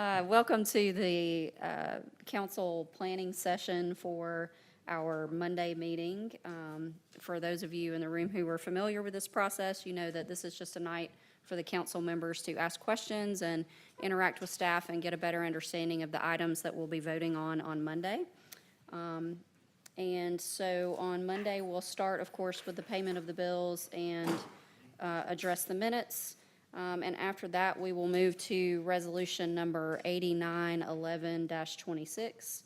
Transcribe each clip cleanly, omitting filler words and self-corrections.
Welcome to the council planning session for our Monday meeting. For those of you in the room who are familiar with this process, you know that this is just a night for the council members to ask questions and interact with staff and get a better understanding of the items that we'll be voting on Monday. And so on Monday, we'll start, of course, with the payment of the bills and address the minutes. And after that, we will move to resolution number 8911-26.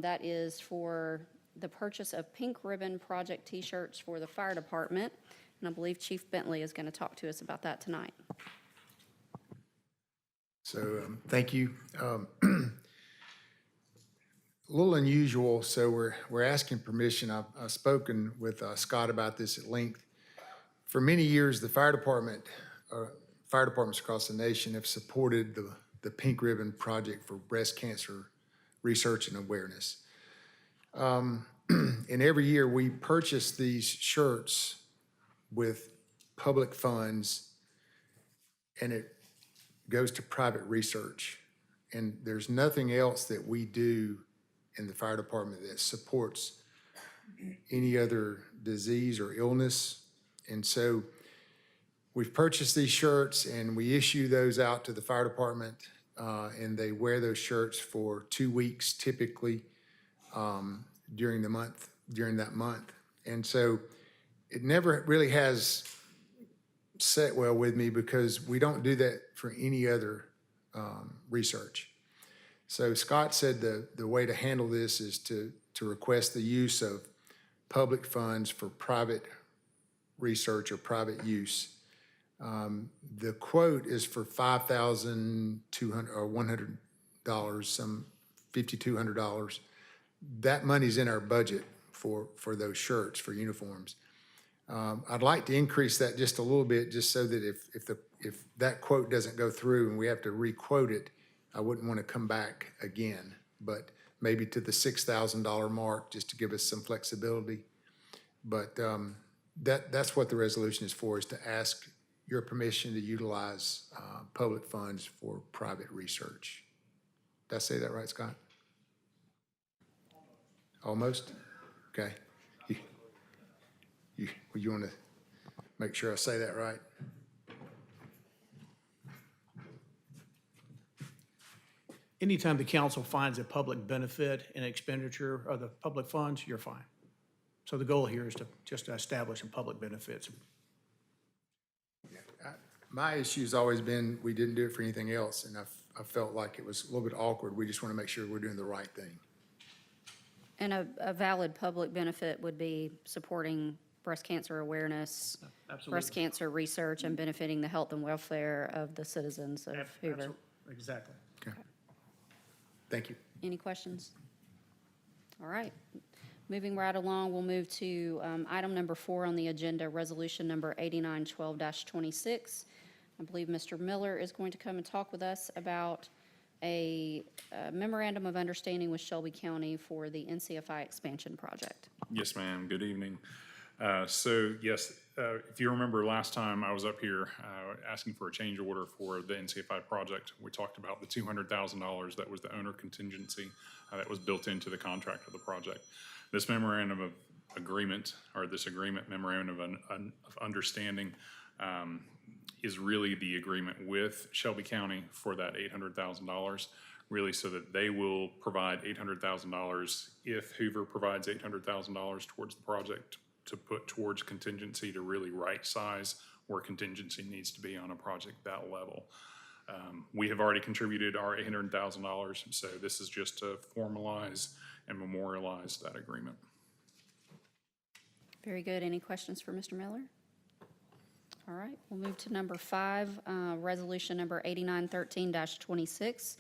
That is for the purchase of Pink Ribbon Project T-shirts for the fire department. And I believe Chief Bentley is going to talk to us about that tonight. So thank you. A little unusual, so we're asking permission. I've spoken with Scott about this at length. For many years, the fire departments across the nation have supported the Pink Ribbon Project for breast cancer research and awareness. And every year we purchase these shirts with public funds, and it goes to private research. And there's nothing else that we do in the fire department that supports any other disease or illness. And so we've purchased these shirts and we issue those out to the fire department, and they wear those shirts for 2 weeks typically during that month. And so it never really has set well with me because we don't do that for any other research. So Scott said the way to handle this is to request the use of public funds for private research or private use. The quote is for $5,200 or $100, some $5,200. That money's in our budget for those shirts, for uniforms. I'd like to increase that just a little bit, just so that if that quote doesn't go through and we have to re-quote it, I wouldn't want to come back again, but maybe to the $6,000 mark, just to give us some flexibility. But that's what the resolution is for, is to ask your permission to utilize public funds for private research. Did I say that right, Scott? Almost? Okay. You want to make sure I say that right? Anytime the council finds a public benefit in expenditure of the public funds, you're fine. So the goal here is to just establish some public benefits. My issue's always been we didn't do it for anything else, and I felt like it was a little bit awkward. We just want to make sure we're doing the right thing. And a valid public benefit would be supporting breast cancer awareness, Absolutely. breast cancer research, and benefiting the health and welfare of the citizens of Hoover. Exactly. Okay. Thank you. Any questions? All right. Moving right along, we'll move to item number 4 on the agenda, resolution number 8912-26. I believe Mr. Miller is going to come and talk with us about a memorandum of understanding with Shelby County for the NCFI expansion project. Yes, ma'am. Good evening. So yes, if you remember last time I was up here asking for a change order for the NCFI project, we talked about the $200,000 that was the owner contingency that was built into the contract of the project. This memorandum of agreement, or this agreement memorandum of understanding, is really the agreement with Shelby County for that $800,000, really so that they will provide $800,000 if Hoover provides $800,000 towards the project to put towards contingency to really right size where contingency needs to be on a project that level. We have already contributed our $800,000, so this is just to formalize and memorialize that agreement. Very good. Any questions for Mr. Miller? All right, we'll move to number 5, resolution number 8913-26.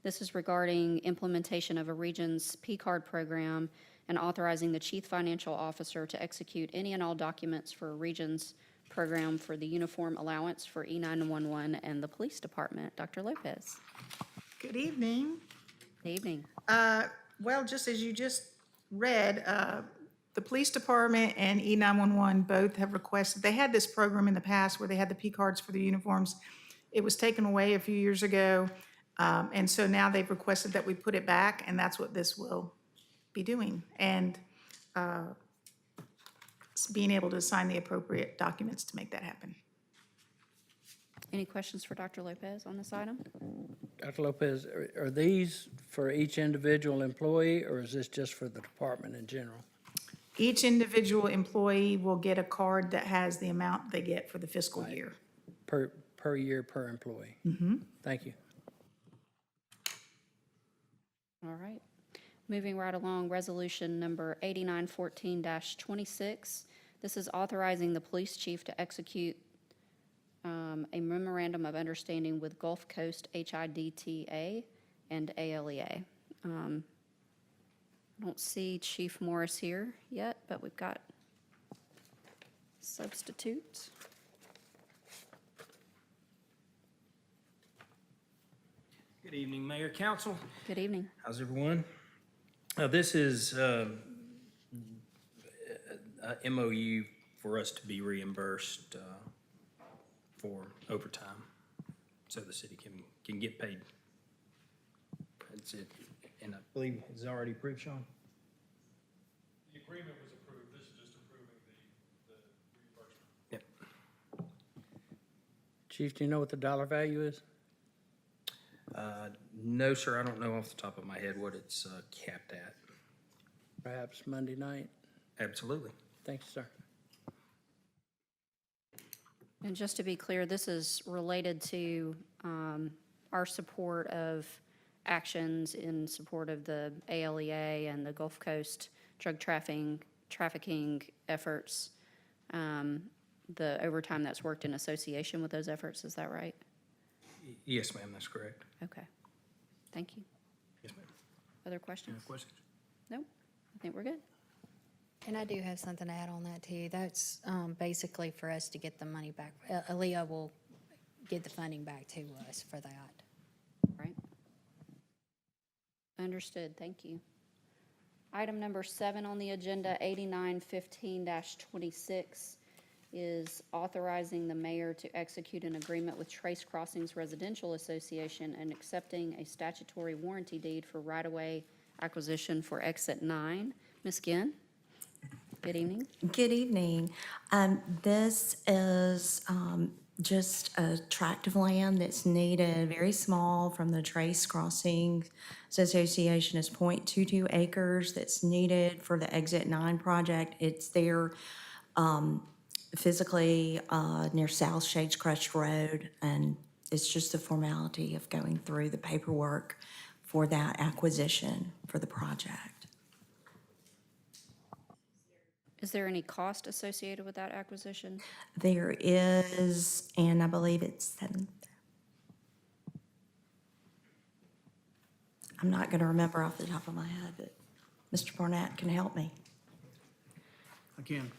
This is regarding implementation of a Regions P-Card program and authorizing the Chief Financial Officer to execute any and all documents for a Regions program for the uniform allowance for E911 and the Police Department. Dr. Lopez. Good evening. Good evening. Well, just as you just read, the police department and E911 both have requested, they had this program in the past where they had the P cards for the uniforms. It was taken away a few years ago. And so now they've requested that we put it back, and that's what this will be doing. And being able to sign the appropriate documents to make that happen. Any questions for Dr. Lopez on this item? Dr. Lopez, are these for each individual employee, or is this just for the department in general? Each individual employee will get a card that has the amount they get for the fiscal year. Per year, per employee? Thank you. All right. Moving right along, resolution number 8914-26. This is authorizing the police chief to execute a memorandum of understanding with Gulf Coast HIDTA and ALEA. I don't see Chief Morris here yet, but we've got substitutes. Good evening, Mayor, Council. Good evening. How's everyone? This is a MOU for us to be reimbursed for overtime, so the city can get paid. That's it, and I believe it's already approved, Sean? The agreement was approved, this is just approving the reimbursement. Yep. Chief, do you know what the dollar value is? No, sir, I don't know off the top of my head what it's capped at. Perhaps Monday night? Absolutely. Thank you, sir. And just to be clear, this is related to our support of actions in support of the ALEA and the Gulf Coast drug trafficking efforts, the overtime that's worked in association with those efforts, is that right? Yes, ma'am, that's correct. Okay, thank you. Yes, ma'am. Other Any questions? questions? No, I think we're good. And I do have something to add on that too. That's basically for us to get the money back. Aaliyah will get the funding back to us for that. Right. Understood, thank you. Item number 7 on the agenda, 8915-26, is authorizing the mayor to execute an agreement with Trace Crossings Residential Association and accepting a statutory warranty deed for right-of-way acquisition for Exit 9. Ms. Ginn? Good evening. Good evening. This is just a tract of land that's needed, very small, from the Trace Crossing Association. It's 0.22 acres that's needed for the Exit 9 project. It's there physically near South Shades Crest Road, and it's just the formality of going through the paperwork for that acquisition for the project. Is there any cost associated with that acquisition? There is, and I believe it's 7. I'm not going to remember off the top of my head, but Mr. Barnett can help me. Again,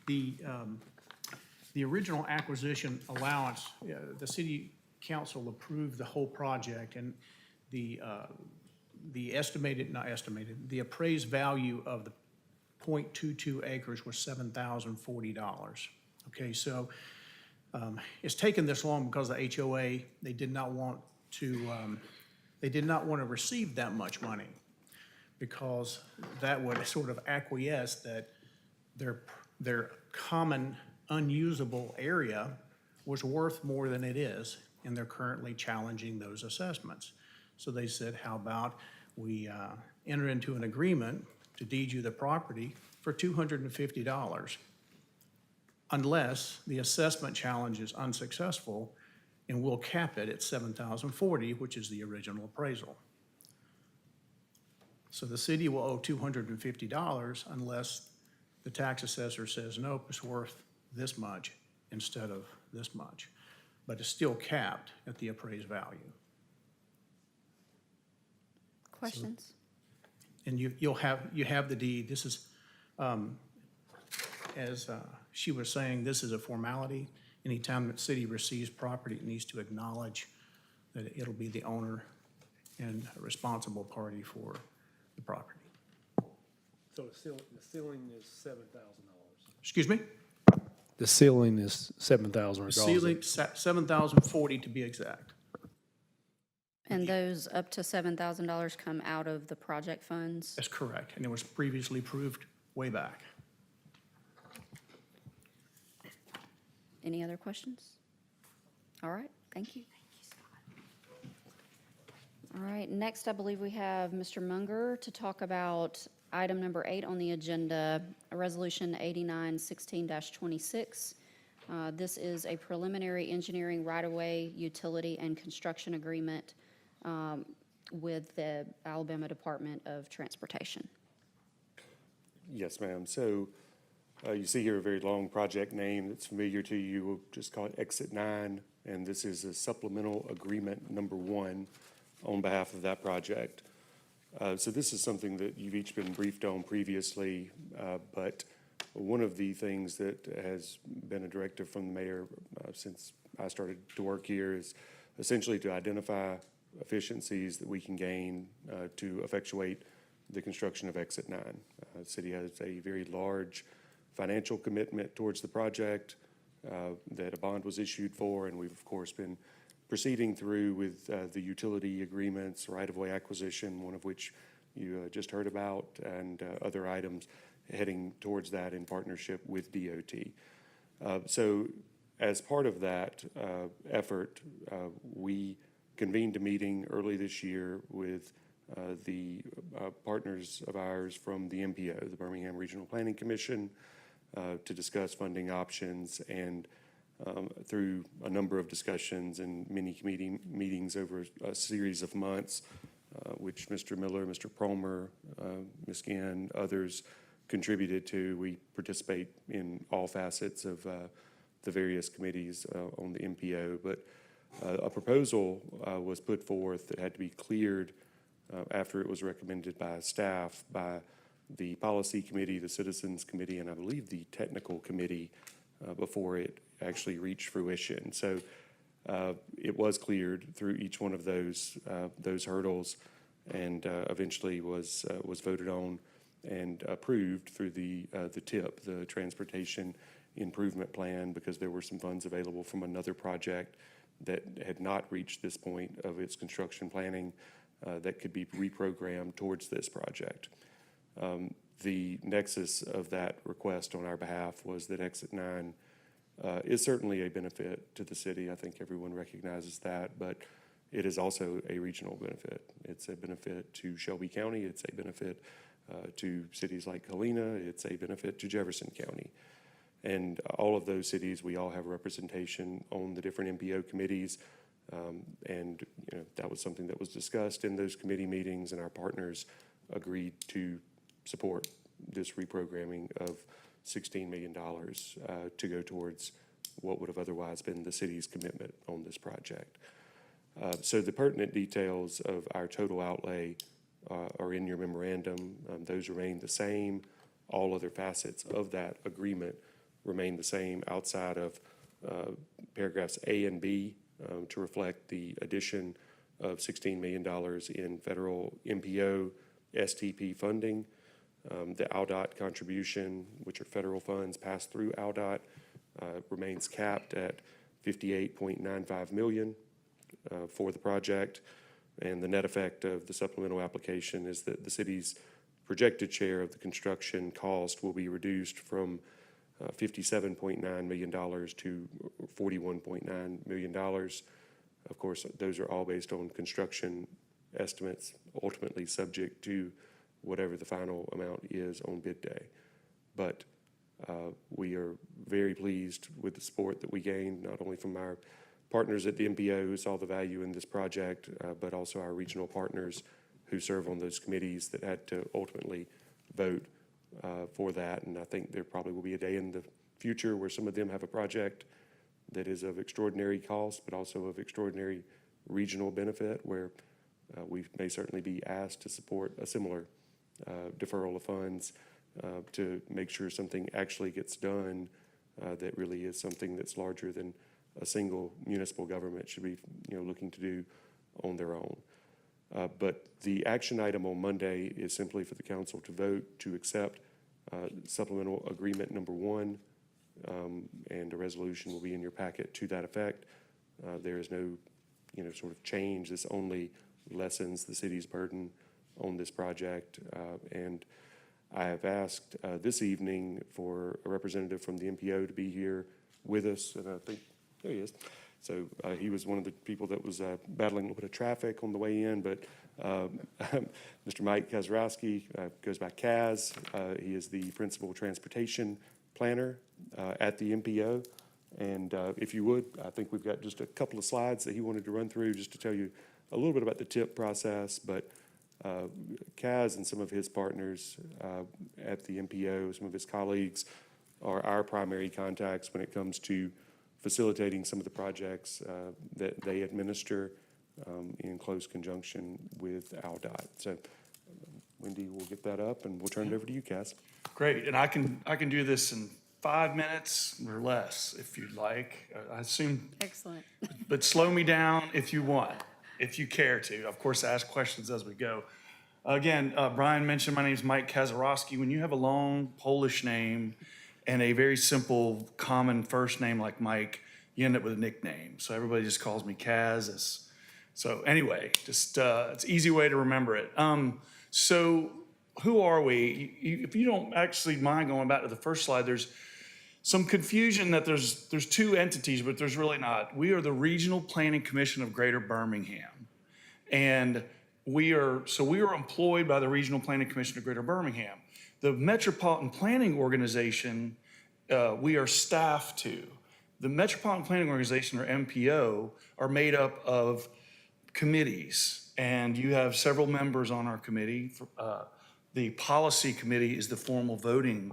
the original acquisition allowance, the city council approved the whole project, and the the appraised value of the 0.22 acres was $7,040. Okay, so it's taken this long because the HOA, they did not want to receive that much money, because that would sort of acquiesce that their common unusable area was worth more than it is, and they're currently challenging those assessments. So they said, how about we enter into an agreement to deed you the property for $250 unless the assessment challenge is unsuccessful, and we'll cap it at $7,040, which is the original appraisal. So the city will owe $250 unless the tax assessor says, nope, it's worth this much instead of this much, but it's still capped at the appraised value. Questions? And you have the deed. This is, as she was saying, this is a formality. Anytime that city receives property, it needs to acknowledge that it'll be the owner and a responsible party for the property. So the ceiling is $7,000. Excuse me? The ceiling is $7,000 regardless. Ceiling, $7,040 to be exact. And those up to $7,000 come out of the project funds? That's correct, and it was previously approved way back. Any other questions? All right, thank you. All right, next I believe we have Mr. Muenger to talk about item number 8 on the agenda, Resolution 8916-26. This is a preliminary engineering right-of-way, utility, and construction agreement with the Alabama Department of Transportation. Yes, ma'am. So you see here a very long project name that's familiar to you. We'll just call it Exit 9, and this is a supplemental agreement number 1 on behalf of that project. So this is something that you've each been briefed on previously, but one of the things that has been a directive from the mayor since I started to work here is essentially to identify efficiencies that we can gain to effectuate the construction of Exit 9. The city has a very large financial commitment towards the project that a bond was issued for, and we've of course been proceeding through with the utility agreements, right-of-way acquisition, one of which you just heard about, and other items heading towards that in partnership with DOT. So as part of that effort, we convened a meeting early this year with the partners of ours from the MPO, the Birmingham Regional Planning Commission, to discuss funding options, and through a number of discussions and many committee meetings over a series of months, which Mr. Miller, Mr. Promer, Ms. Ginn, others contributed to. We participate in all facets of the various committees on the MPO, but a proposal was put forth that had to be cleared after it was recommended by staff, by the policy committee, the citizens committee, and I believe the technical committee before it actually reached fruition. So it was cleared through each one of those hurdles, and eventually was voted on and approved through the TIP, the Transportation Improvement Plan, because there were some funds available from another project that had not reached this point of its construction planning that could be reprogrammed towards this project. The nexus of that request on our behalf was that Exit 9 is certainly a benefit to the city. I think everyone recognizes that, but it is also a regional benefit. It's a benefit to Shelby County. It's a benefit to cities like Helena. It's a benefit to Jefferson County. And all of those cities, we all have representation on the different MPO committees. And that was something that was discussed in those committee meetings, and our partners agreed to support this reprogramming of $16 million to go towards what would have otherwise been the city's commitment on this project. So the pertinent details of our total outlay are in your memorandum. Those remain the same. All other facets of that agreement remain the same outside of paragraphs A and B to reflect the addition of $16 million in federal MPO STP funding. The ALDOT contribution, which are federal funds passed through ALDOT, remains capped at $58.95 million for the project. And the net effect of the supplemental application is that the city's projected share of the construction cost will be reduced from $57.9 million to $41.9 million. Of course, those are all based on construction estimates, ultimately subject to whatever the final amount is on bid day. But we are very pleased with the support that we gained, not only from our partners at the MPO who saw the value in this project, but also our regional partners who serve on those committees that had to ultimately vote for that. And I think there probably will be a day in the future where some of them have a project that is of extraordinary cost, but also of extraordinary regional benefit, where we may certainly be asked to support a similar deferral of funds to make sure something actually gets done that really is something that's larger than a single municipal government should be looking to do on their own. But the action item on Monday is simply for the council to vote to accept supplemental agreement number 1, and a resolution will be in your packet to that effect. There is no sort of change. This only lessens the city's burden on this project. And I have asked this evening for a representative from the MPO to be here with us, and I think, there he is. So he was one of the people that was battling a little bit of traffic on the way in, but Mr. Mike Kaczorowski goes by Kaz. He is the principal transportation planner at the MPO. And if you would, I think we've got just a couple of slides that he wanted to run through just to tell you a little bit about the TIP process. But Kaz and some of his partners at the MPO, some of his colleagues, are our primary contacts when it comes to facilitating some of the projects that they administer in close conjunction with ALDOT. So Wendy will get that up, and we'll turn it over to you, Kaz. Great, and I can do this in 5 minutes or less if you'd like. I assume, Excellent. but slow me down if you want, if you care to. Of course, ask questions as we go. Again, Brian mentioned my name is Mike Kaczorowski. When you have a long Polish name and a very simple common first name like Mike, you end up with a nickname. So everybody just calls me Kaz. So anyway, just it's an easy way to remember it. So who are we? If you don't actually mind going back to the first slide, there's some confusion that there's two entities, but there's really not. We are the Regional Planning Commission of Greater Birmingham. And we are employed by the Regional Planning Commission of Greater Birmingham. The Metropolitan Planning Organization, we are staff to. The Metropolitan Planning Organization, or MPO, are made up of committees, and you have several members on our committee. The policy committee is the formal voting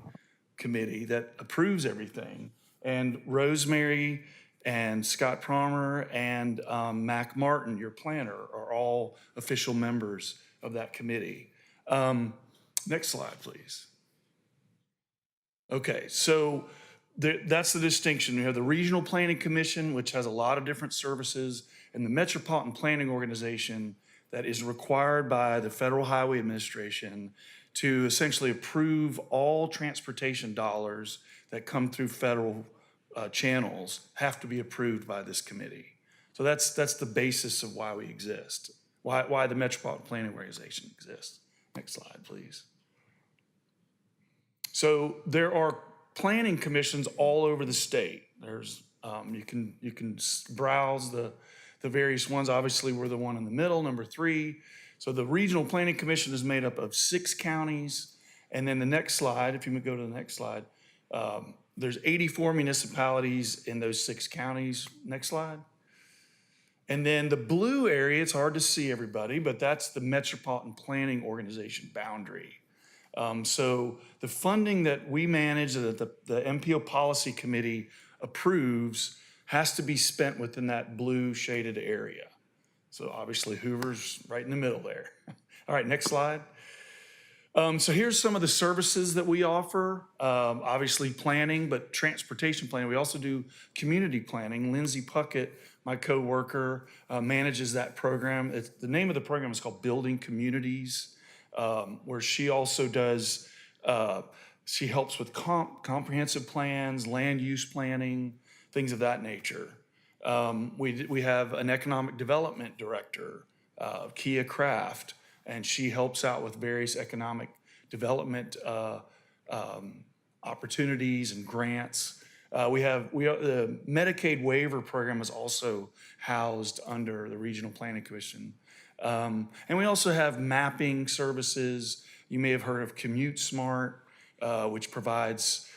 committee that approves everything. And Rosemary and Scott Promer and Mac Martin, your planner, are all official members of that committee. Next slide, please. Okay, so that's the distinction. We have the Regional Planning Commission, which has a lot of different services, and the Metropolitan Planning Organization that is required by the Federal Highway Administration to essentially approve all transportation dollars that come through federal channels have to be approved by this committee. So that's the basis of why we exist, why the Metropolitan Planning Organization exists. Next slide, please. So there are planning commissions all over the state. There's you can browse the various ones. Obviously, we're the one in the middle, number 3. So the Regional Planning Commission is made up of 6 counties. And then the next slide, if you would go to the next slide, there's 84 municipalities in those 6 counties. Next slide. And then the blue area, it's hard to see everybody, but that's the Metropolitan Planning Organization boundary. So the funding that we manage, that the MPO Policy Committee approves, has to be spent within that blue shaded area. So obviously Hoover's right in the middle there. All right, next slide. So here's some of the services that we offer. Obviously planning, but transportation planning. We also do community planning. Lindsay Puckett, my coworker, manages that program. The name of the program is called Building Communities, where she also does, she helps with comprehensive plans, land use planning, things of that nature. We have an economic development director, Kia Craft, and she helps out with various economic development opportunities and grants. The Medicaid waiver program is also housed under the Regional Planning Commission. And we also have mapping services. You may have heard of Commute Smart, which provides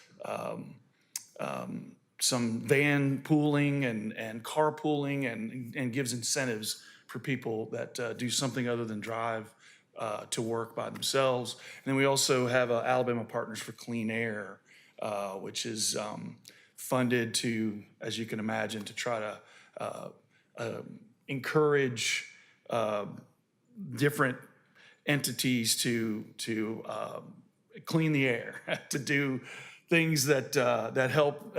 some van pooling and carpooling and gives incentives for people that do something other than drive to work by themselves. And then we also have Alabama Partners for Clean Air, which is funded to, as you can imagine, to try to encourage different entities to clean the air, to do things that help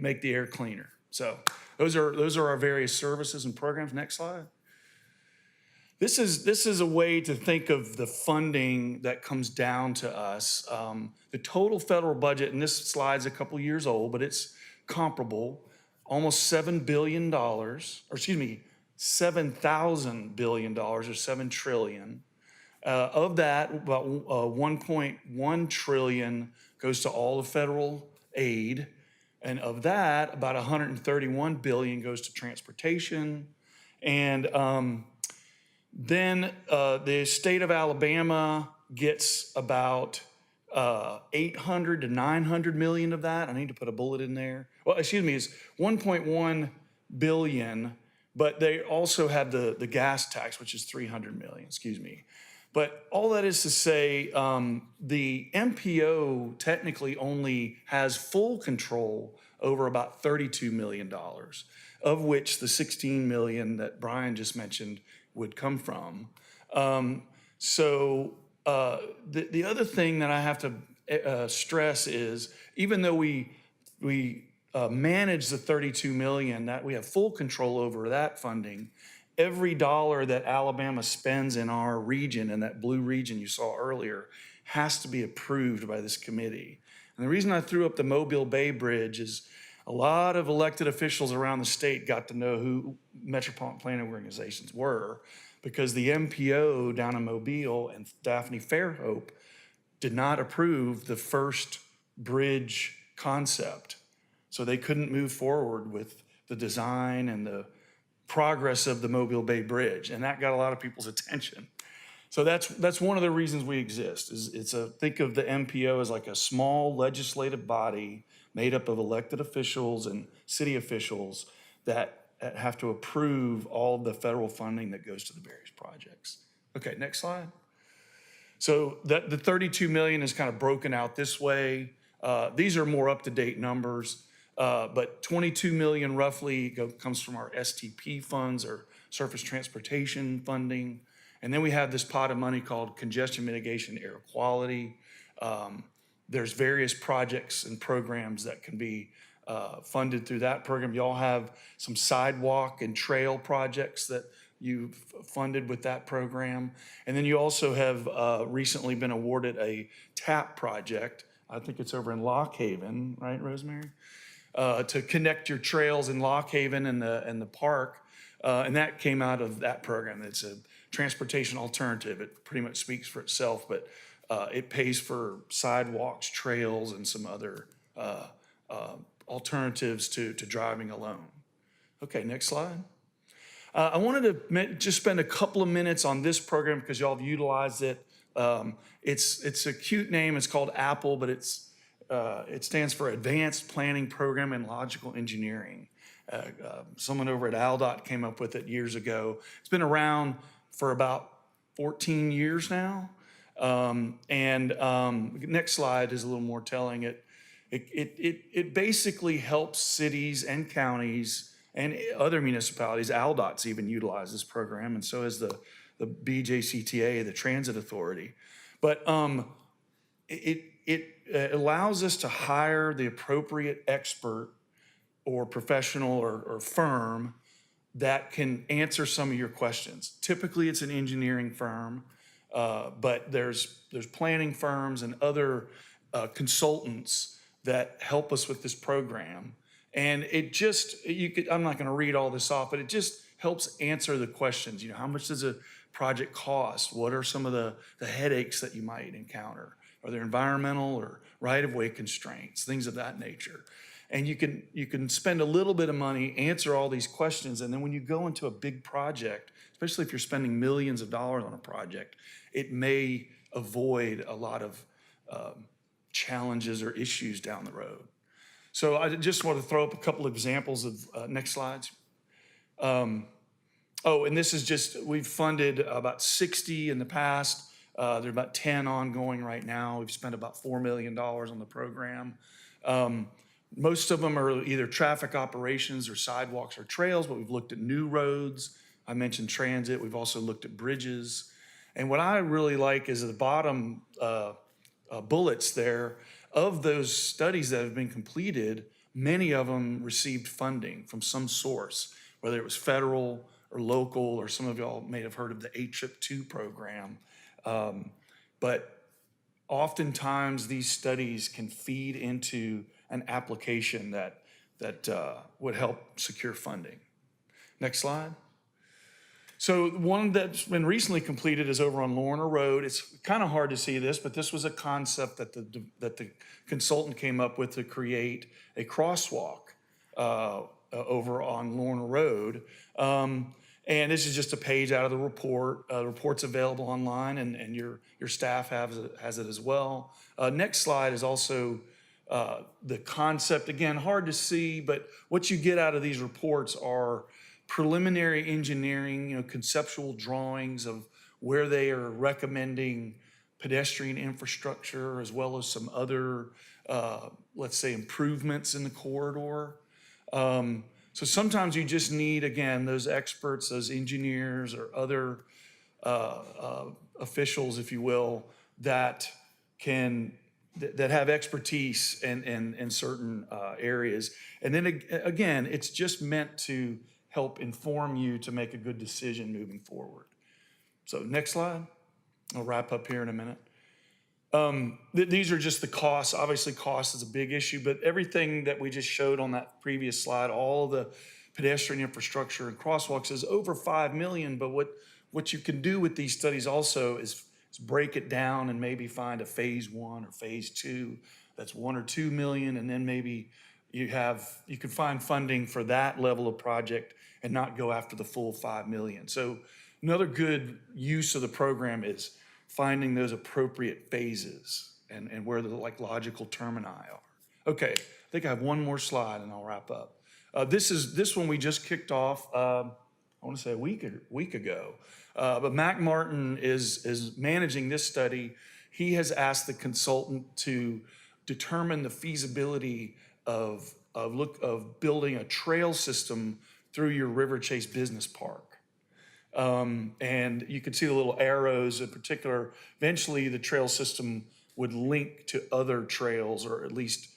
make the air cleaner. So those are our various services and programs. Next slide. This is a way to think of the funding that comes down to us. The total federal budget, and this slide's a couple years old, but it's comparable, almost $7 billion, or excuse me, $7,000 billion or 7 trillion. Of that, about 1.1 trillion goes to all the federal aid. And of that, about 131 billion goes to transportation. And then the state of Alabama gets about 800 to 900 million of that. I need to put a bullet in there. Well, excuse me, it's 1.1 billion, but they also have the gas tax, which is 300 million, excuse me. But all that is to say, the MPO technically only has full control over about $32 million, of which the 16 million that Brian just mentioned would come from. The other thing that I have to stress is, even though we manage the 32 million, that we have full control over that funding, every dollar that Alabama spends in our region, in that blue region you saw earlier, has to be approved by this committee. And the reason I threw up the Mobile Bay Bridge is a lot of elected officials around the state got to know who metropolitan planning organizations were, because the MPO down in Mobile and Daphne Fairhope did not approve the first bridge concept. So they couldn't move forward with the design and the progress of the Mobile Bay Bridge, and that got a lot of people's attention. So that's one of the reasons we exist. Think of the MPO as like a small legislative body made up of elected officials and city officials that have to approve all of the federal funding that goes to the various projects. Okay, next slide. So the 32 million is kind of broken out this way. These are more up-to-date numbers. But 22 million roughly comes from our STP funds, or surface transportation funding. And then we have this pot of money called congestion mitigation, air quality. There's various projects and programs that can be funded through that program. Y'all have some sidewalk and trail projects that you've funded with that program. And then you also have recently been awarded a TAP project. I think it's over in Lock Haven, right, Rosemary? To connect your trails in Lock Haven and the park. And that came out of that program. It's a transportation alternative. It pretty much speaks for itself, but it pays for sidewalks, trails, and some other alternatives to driving alone. Okay, next slide. I wanted to just spend a couple of minutes on this program because y'all have utilized it. It's a cute name. It's called APPLE, but it stands for Advanced Planning Program and Logical Engineering. Someone over at ALDOT came up with it years ago. It's been around for about 14 years now. Next slide is a little more telling. It basically helps cities and counties and other municipalities. ALDOT's even utilized this program, and so has the BJCTA, the Transit Authority. But it allows us to hire the appropriate expert or professional or firm that can answer some of your questions. Typically, it's an engineering firm, but there's planning firms and other consultants that help us with this program. And I'm not gonna read all this off, but it just helps answer the questions. How much does a project cost? What are some of the headaches that you might encounter? Are there environmental or right-of-way constraints, things of that nature? And you can spend a little bit of money, answer all these questions, and then when you go into a big project, especially if you're spending millions of dollars on a project, it may avoid a lot of challenges or issues down the road. So I just want to throw up a couple of examples of, next slides. And this is just, we've funded about 60 in the past. There are about 10 ongoing right now. We've spent about $4 million on the program. Most of them are either traffic operations or sidewalks or trails, but we've looked at new roads. I mentioned transit. We've also looked at bridges. And what I really like is at the bottom bullets there, of those studies that have been completed, many of them received funding from some source, whether it was federal or local, or some of y'all may have heard of the ATRIP2 program. But oftentimes these studies can feed into an application that would help secure funding. Next slide. So one that's been recently completed is over on Lorna Road. It's kind of hard to see this, but this was a concept that the consultant came up with to create a crosswalk over on Lorna Road. And this is just a page out of the report. The report's available online, and your staff has it as well. Next slide is also the concept. Again, hard to see, but what you get out of these reports are preliminary engineering, conceptual drawings of where they are recommending pedestrian infrastructure as well as some other, let's say, improvements in the corridor. So sometimes you just need, again, those experts, those engineers or other officials, if you will, that have expertise in certain areas. And then again, it's just meant to help inform you to make a good decision moving forward. So next slide. I'll wrap up here in a minute. These are just the costs. Obviously, cost is a big issue, but everything that we just showed on that previous slide, all of the pedestrian infrastructure and crosswalks is over $5 million. But what you can do with these studies also is break it down and maybe find a phase 1 or phase 2 that's $1 or $2 million, and then maybe you can find funding for that level of project and not go after the full $5 million. So another good use of the program is finding those appropriate phases and where the logical termini are. Okay, I think I have one more slide and I'll wrap up. This one we just kicked off, I want to say a week ago. But Mac Martin is managing this study. He has asked the consultant to determine the feasibility of building a trail system through your River Chase Business Park. And you can see the little arrows in particular. Eventually, the trail system would link to other trails, or at least,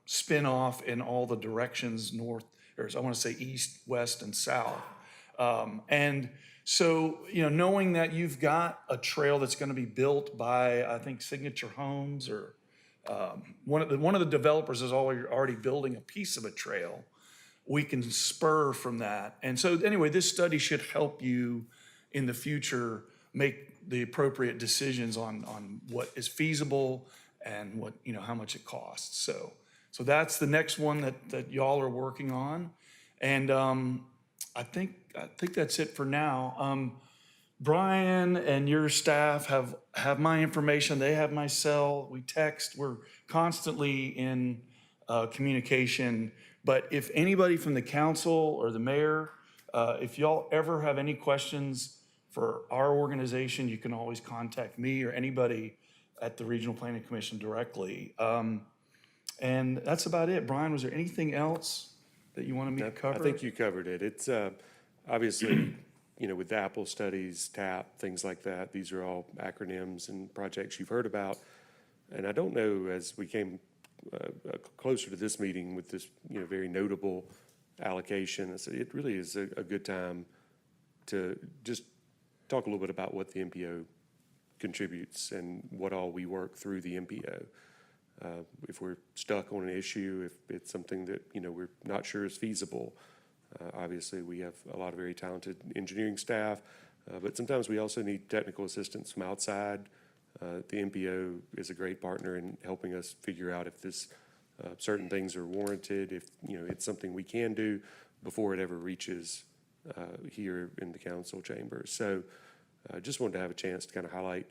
spin off in all the directions, north, or I want to say east, west, and south. And so, knowing that you've got a trail that's going to be built by, I think, Signature Homes, or one of the developers is already building a piece of a trail, we can spur from that. And so anyway, this study should help you in the future make the appropriate decisions on what is feasible and what, how much it costs. So that's the next one that y'all are working on. And I think that's it for now. Brian and your staff have my information. They have my cell. We text. We're constantly in communication. But if anybody from the council or the mayor, if y'all ever have any questions for our organization, you can always contact me or anybody at the Regional Planning Commission directly. And that's about it. Brian, was there anything else that you wanted me to cover? I think you covered it. It's obviously, with the Apple studies, TAP, things like that, these are all acronyms and projects you've heard about. And I don't know, as we came closer to this meeting with this, very notable allocation, so it really is a good time to just talk a little bit about what the MPO contributes and what all we work through the MPO. If we're stuck on an issue, if it's something that, we're not sure is feasible, obviously we have a lot of very talented engineering staff, but sometimes we also need technical assistance from outside. The MPO is a great partner in helping us figure out if this certain things are warranted, if it's something we can do before it ever reaches here in the council chambers. So I just wanted to have a chance to kind of highlight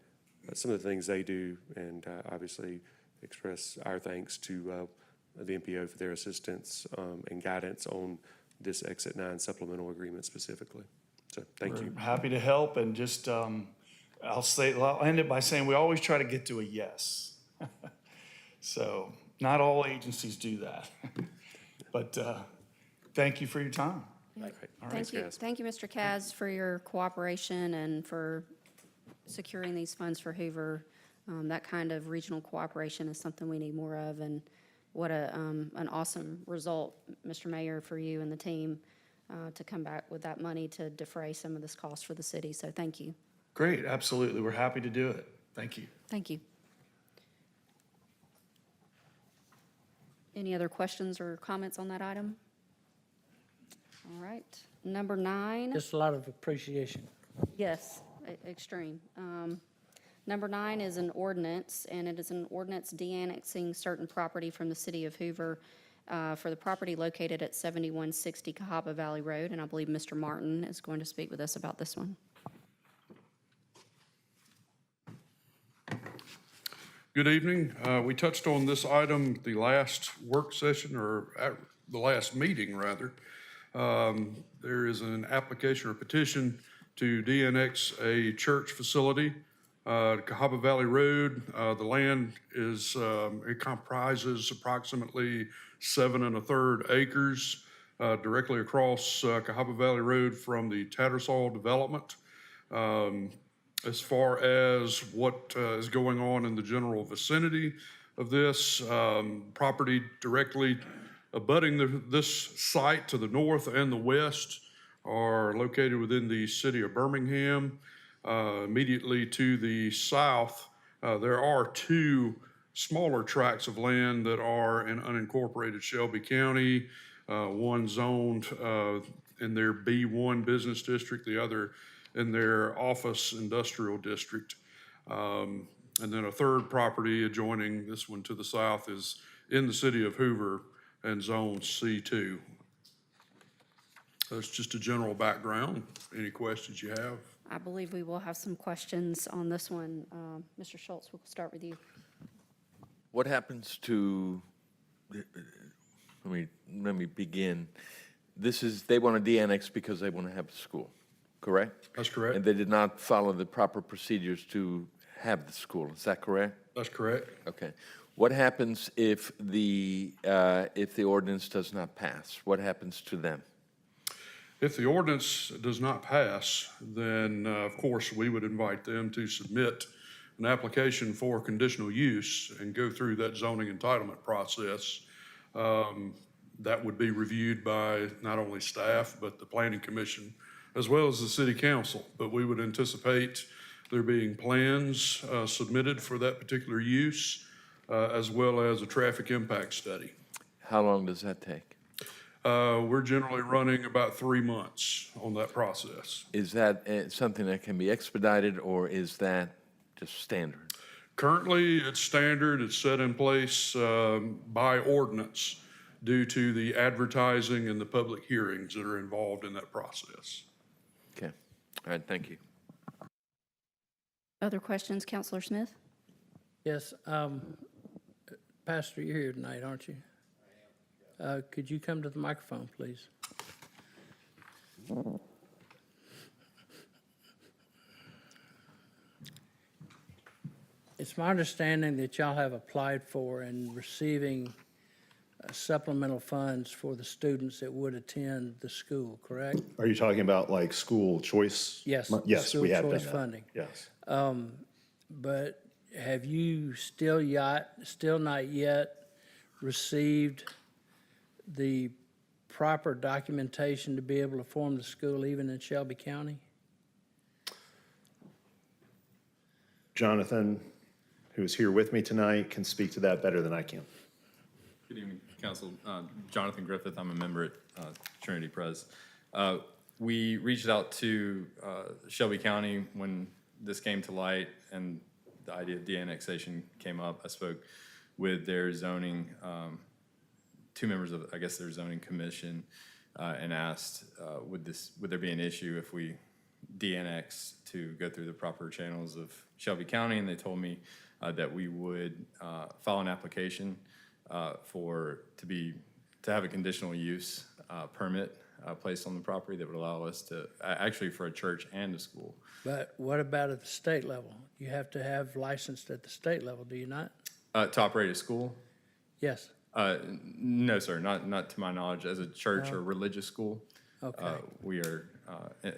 some of the things they do, and obviously express our thanks to the MPO for their assistance and guidance on this Exit 9 supplemental agreement specifically. So thank you. We're happy to help, and just I'll end it by saying we always try to get to a yes. So not all agencies do that. But thank you for your time. Thank you. Thank you, Mr. Kaz, for your cooperation and for securing these funds for Hoover. That kind of regional cooperation is something we need more of, and what an awesome result, Mr. Mayor, for you and the team to come back with that money to defray some of this cost for the city. So thank you. Great, absolutely. We're happy to do it. Thank you. Thank you. Any other questions or comments on that item? All right. Number 9. Just a lot of appreciation. Yes, extreme. Number 9 is an ordinance, and it is an ordinance de-annexing certain property from the city of Hoover for the property located at 7160 Cahaba Valley Road, and I believe Mr. Martin is going to speak with us about this one. Good evening. We touched on this item at the last work session, or at the last meeting, rather. There is an application or petition to de-annex a church facility, Cahaba Valley Road. The land is, it comprises approximately 7 1/3 acres directly across Cahaba Valley Road from the Tattersall development. As far as what is going on in the general vicinity of this property directly abutting this site to the north and the west are located within the city of Birmingham. Immediately to the south, there are 2 smaller tracts of land that are in unincorporated Shelby County, one zoned in their B1 business district, the other in their office industrial district. And then a third property adjoining this one to the south is in the city of Hoover and zone C2. That's just a general background. Any questions you have? I believe we will have some questions on this one. Mr. Schultz, we'll start with you. What happens to, let me begin. They want to de-annex because they want to have a school, correct? That's correct. And they did not follow the proper procedures to have the school, is that correct? That's correct. Okay. What happens if the ordinance does not pass? What happens to them? If the ordinance does not pass, then of course we would invite them to submit an application for conditional use and go through that zoning entitlement process. That would be reviewed by not only staff, but the planning commission, as well as the city council. But we would anticipate there being plans submitted for that particular use, as well as a traffic impact study. How long does that take? We're generally running about 3 months on that process. Is that something that can be expedited, or is that just standard? Currently, it's standard. It's set in place by ordinance due to the advertising and the public hearings that are involved in that process. Okay. All right, thank you. Other questions, Councilor Smith? Yes, Pastor, you're here tonight, aren't you? Could you come to the microphone, please? It's my understanding that y'all have applied for and receiving supplemental funds for the students that would attend the school, correct? Are you talking about like school choice? Yes. Yes, we have done School choice that. funding. Yes. But have you still not yet received the proper documentation to be able to form the school even in Shelby County? Jonathan, who is here with me tonight, can speak to that better than I can. Good evening, Council. Jonathan Griffith, I'm a member at Trinity Pres. We reached out to Shelby County when this came to light and the idea of de-annexation came up. I spoke with their zoning, 2 members of, I guess, their zoning commission, and asked, would there be an issue if we de-annex to go through the proper channels of Shelby County? And they told me that we would file an application to have a conditional use permit placed on the property that would allow us to, actually for a church and a school. But what about at the state level? You have to have licensed at the state level, do you not? To operate a school? Yes. No, sir, not to my knowledge. As a church or religious school, we are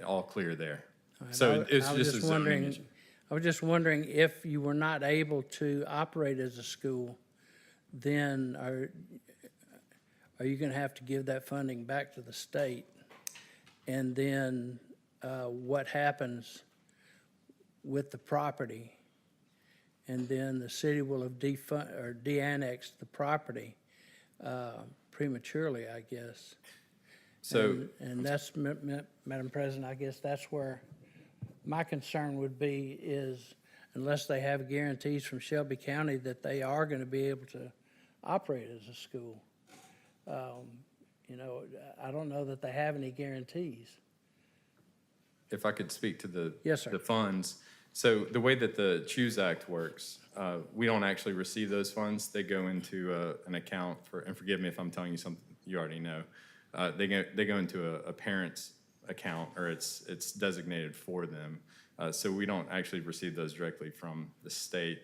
all clear there. Right. So it's I was just a zoning wondering. issue. I was just wondering if you were not able to operate as a school, then are you going to have to give that funding back to the state? And then what happens with the property? And then the city will have de-annexed the property prematurely, I guess. So, And that's, Madam President, I guess that's where my concern would be is unless they have guarantees from Shelby County that they are going to be able to operate as a school. You know, I don't know that they have any guarantees. if I could speak to the Yes, sir. the funds. So the way that the Choose Act works, we don't actually receive those funds. They go into an account for, and forgive me if I'm telling you something you already know. They go into a parent's account, or it's designated for them. So we don't actually receive those directly from the state.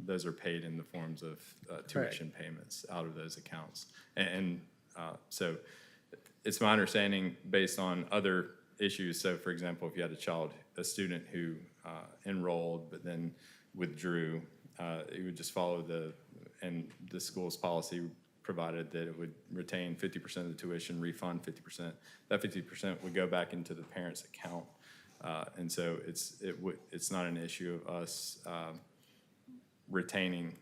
Those are paid in the forms of tuition payments out of those accounts. And so it's my understanding, based on other issues, so for example, if you had a student who enrolled but then withdrew, it would just follow and the school's policy provided that it would retain 50% of the tuition, refund 50%. That 50% would go back into the parent's account. And so it's not an issue of us retaining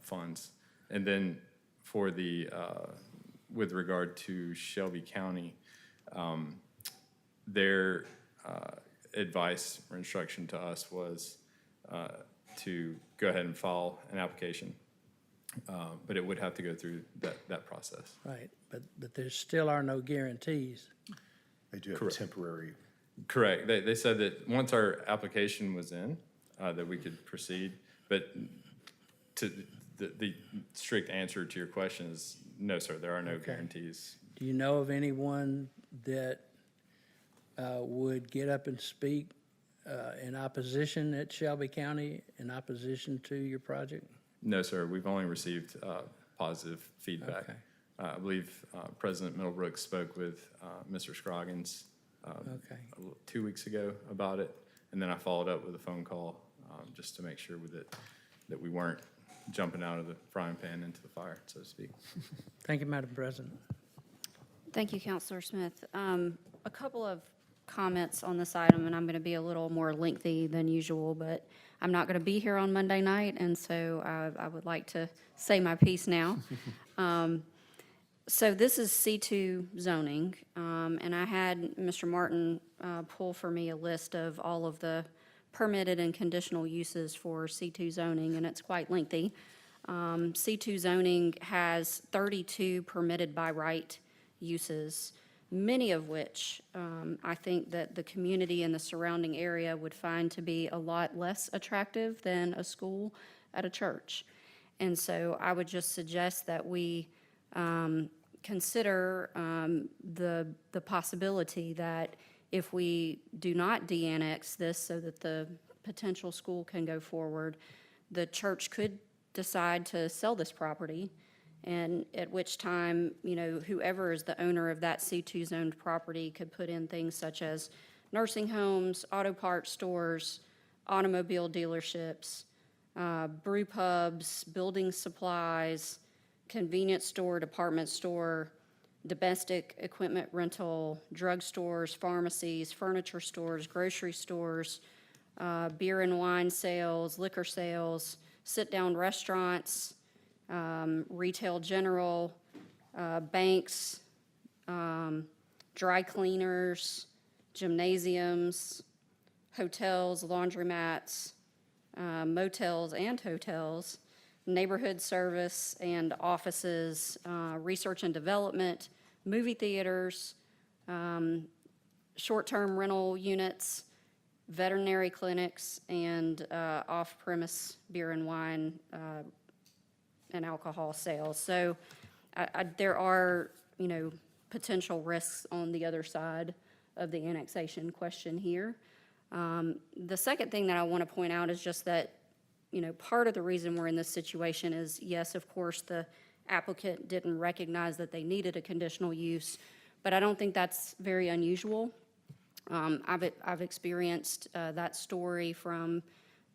funds. And then for with regard to Shelby County, their advice or instruction to us was to go ahead and file an application, but it would have to go through that process. Right, but there still are no guarantees. They do have a temporary. Correct. They said that once our application was in, that we could proceed, but to the strict answer to your question is no, sir, there are no guarantees. Do you know of anyone that would get up and speak in opposition at Shelby County, in opposition to your project? No, sir, we've only received positive feedback. Okay. I believe President Middlebrook spoke with Mr. Scroggins 2 weeks ago about it, and then I followed up with a phone call just to make sure that we weren't jumping out of the frying pan into the fire, so to speak. Thank you, Madam President. Thank you, Councilor Smith. A couple of comments on this item, and I'm going to be a little more lengthy than usual, but I'm not going to be here on Monday night, and so I would like to say my piece now. So this is C2 zoning, and I had Mr. Martin pull for me a list of all of the permitted and conditional uses for C2 zoning, and it's quite lengthy. C2 zoning has 32 permitted by right uses, many of which I think that the community and the surrounding area would find to be a lot less attractive than a school at a church. And so I would just suggest that we consider the possibility that if we do not de-annex this so that the potential school can go forward, the church could decide to sell this property, and at which time, you know, whoever is the owner of that C2 zoned property could put in things such as nursing homes, auto parts stores, automobile dealerships, brew pubs, building supplies, convenience store, department store, domestic equipment rental, drugstores, pharmacies, furniture stores, grocery stores, beer and wine sales, liquor sales, sit-down restaurants, retail general, banks, dry cleaners, gymnasiums, hotels, laundromats, motels and hotels, neighborhood service and offices, research and development, movie theaters, short-term rental units, veterinary clinics, and off-premise beer and wine and alcohol sales. So there are, you know, potential risks on the other side of the annexation question here. The second thing that I want to point out is just that, you know, part of the reason we're in this situation is, yes, of course, the applicant didn't recognize that they needed a conditional use, but I don't think that's very unusual. I've experienced that story from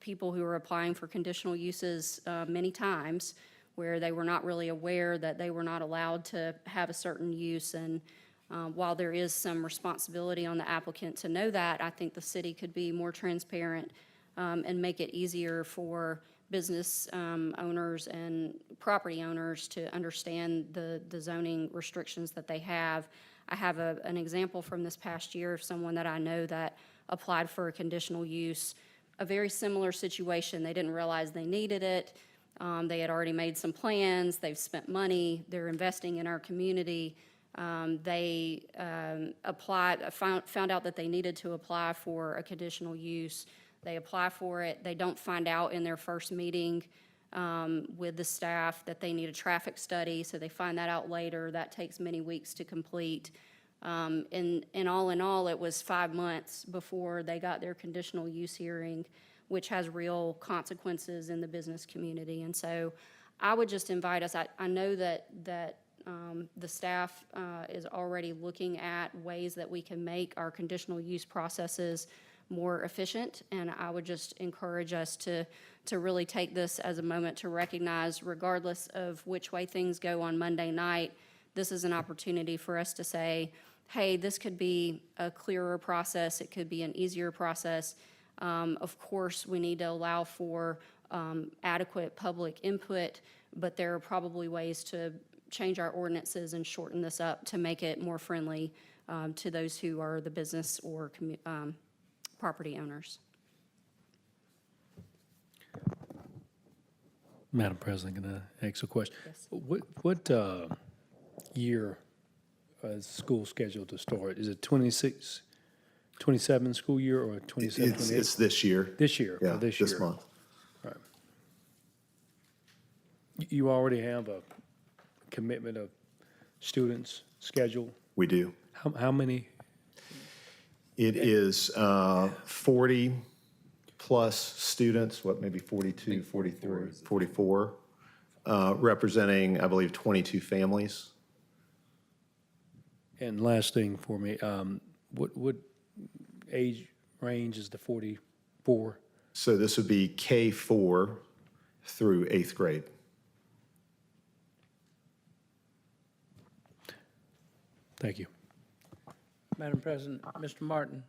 people who are applying for conditional uses many times, where they were not really aware that they were not allowed to have a certain use. And while there is some responsibility on the applicant to know that, I think the city could be more transparent and make it easier for business owners and property owners to understand the zoning restrictions that they have. I have an example from this past year of someone that I know that applied for a conditional use, a very similar situation. They didn't realize they needed it. They had already made some plans. They've spent money. They're investing in our community. They found out that they needed to apply for a conditional use. They apply for it. They don't find out in their first meeting with the staff that they need a traffic study, so they find that out later. That takes many weeks to complete. And all, it was 5 months before they got their conditional use hearing, which has real consequences in the business community. And so I would just invite us, I know that the staff is already looking at ways that we can make our conditional use processes more efficient, and I would just encourage us to really take this as a moment to recognize, regardless of which way things go on Monday night, this is an opportunity for us to say, hey, this could be a clearer process, it could be an easier process. Of course, we need to allow for adequate public input, but there are probably ways to change our ordinances and shorten this up to make it more friendly to those who are the business or property owners. Madam President, can I ask a question? Yes. What year is school scheduled to start? Is it 26, 27 school year or 27, 28? It's this year. This year? Yeah, This this year. month. Right. You already have a commitment of students scheduled? We do. How many? It is 40 plus students, maybe 42, 43, 44, representing, I believe, 22 families. And last thing for me, what age range is the 44? So this would be K4 through 8th grade. Thank you. Madam President, Mr. Martin,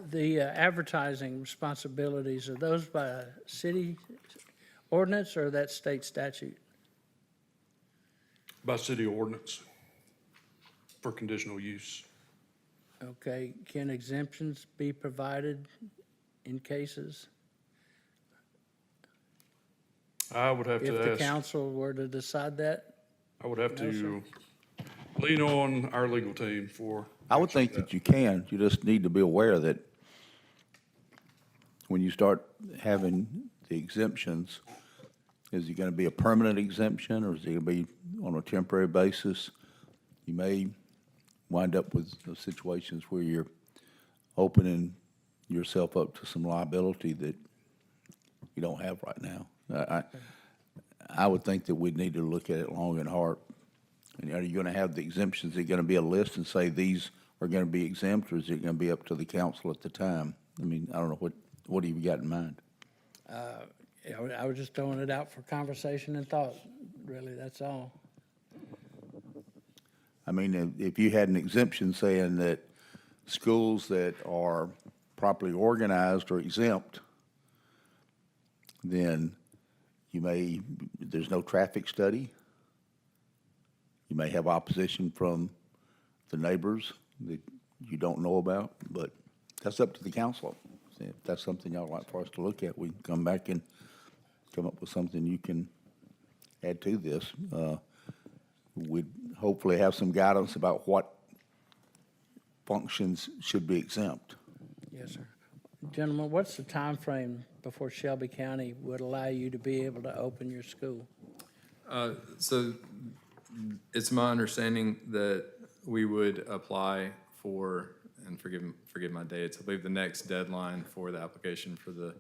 the advertising responsibilities, are those by city ordinance or that state statute? By city ordinance for conditional use. Okay, can exemptions be provided in cases? I would have If to the ask, council were to decide that? I would have No, to lean on our legal team for. I would think that you can. You just need to be aware that when you start having the exemptions, is it going to be a permanent exemption or is it going to be on a temporary basis? You may wind up with those situations where you're opening yourself up to some liability that you don't have right now. I would think that we'd need to look at it long and hard. And are you going to have the exemptions? Is it going to be a list and say these are going to be exempt, or is it going to be up to the council at the time? I mean, I don't know, what do you got in mind? I was just throwing it out for conversation and thought, really, that's all. I mean, if you had an exemption saying that schools that are properly organized are exempt, then there's no traffic study. You may have opposition from the neighbors that you don't know about, but that's up to the council. If that's something y'all like for us to look at, we can come back and come up with something you can add to this. We'd hopefully have some guidance about what functions should be exempt. Yes, sir. Gentlemen, what's the time frame before Shelby County would allow you to be able to open your school? So it's my understanding that we would apply for, and forgive my dates, I believe the next deadline for the application for the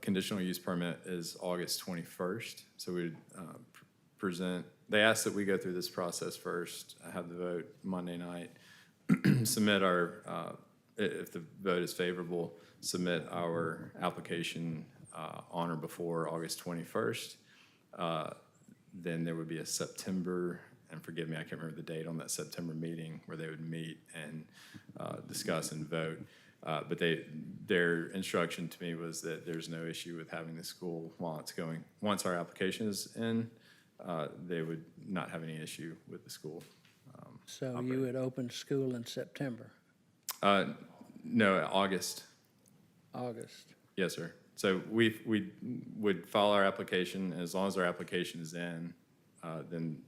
conditional use permit is August 21st. So we would present, they asked that we go through this process first, have the vote Monday night, submit our, if the vote is favorable, submit our application on or before August 21st. Then there would be a September, and forgive me, I can't remember the date on that September meeting where they would meet and discuss and vote. But their instruction to me was that there's no issue with having the school while it's going. Once our application is in, they would not have any issue with the school. So you would open school in September, No, August. August. Yes, sir. So we would file our application, and as long as our application is in, then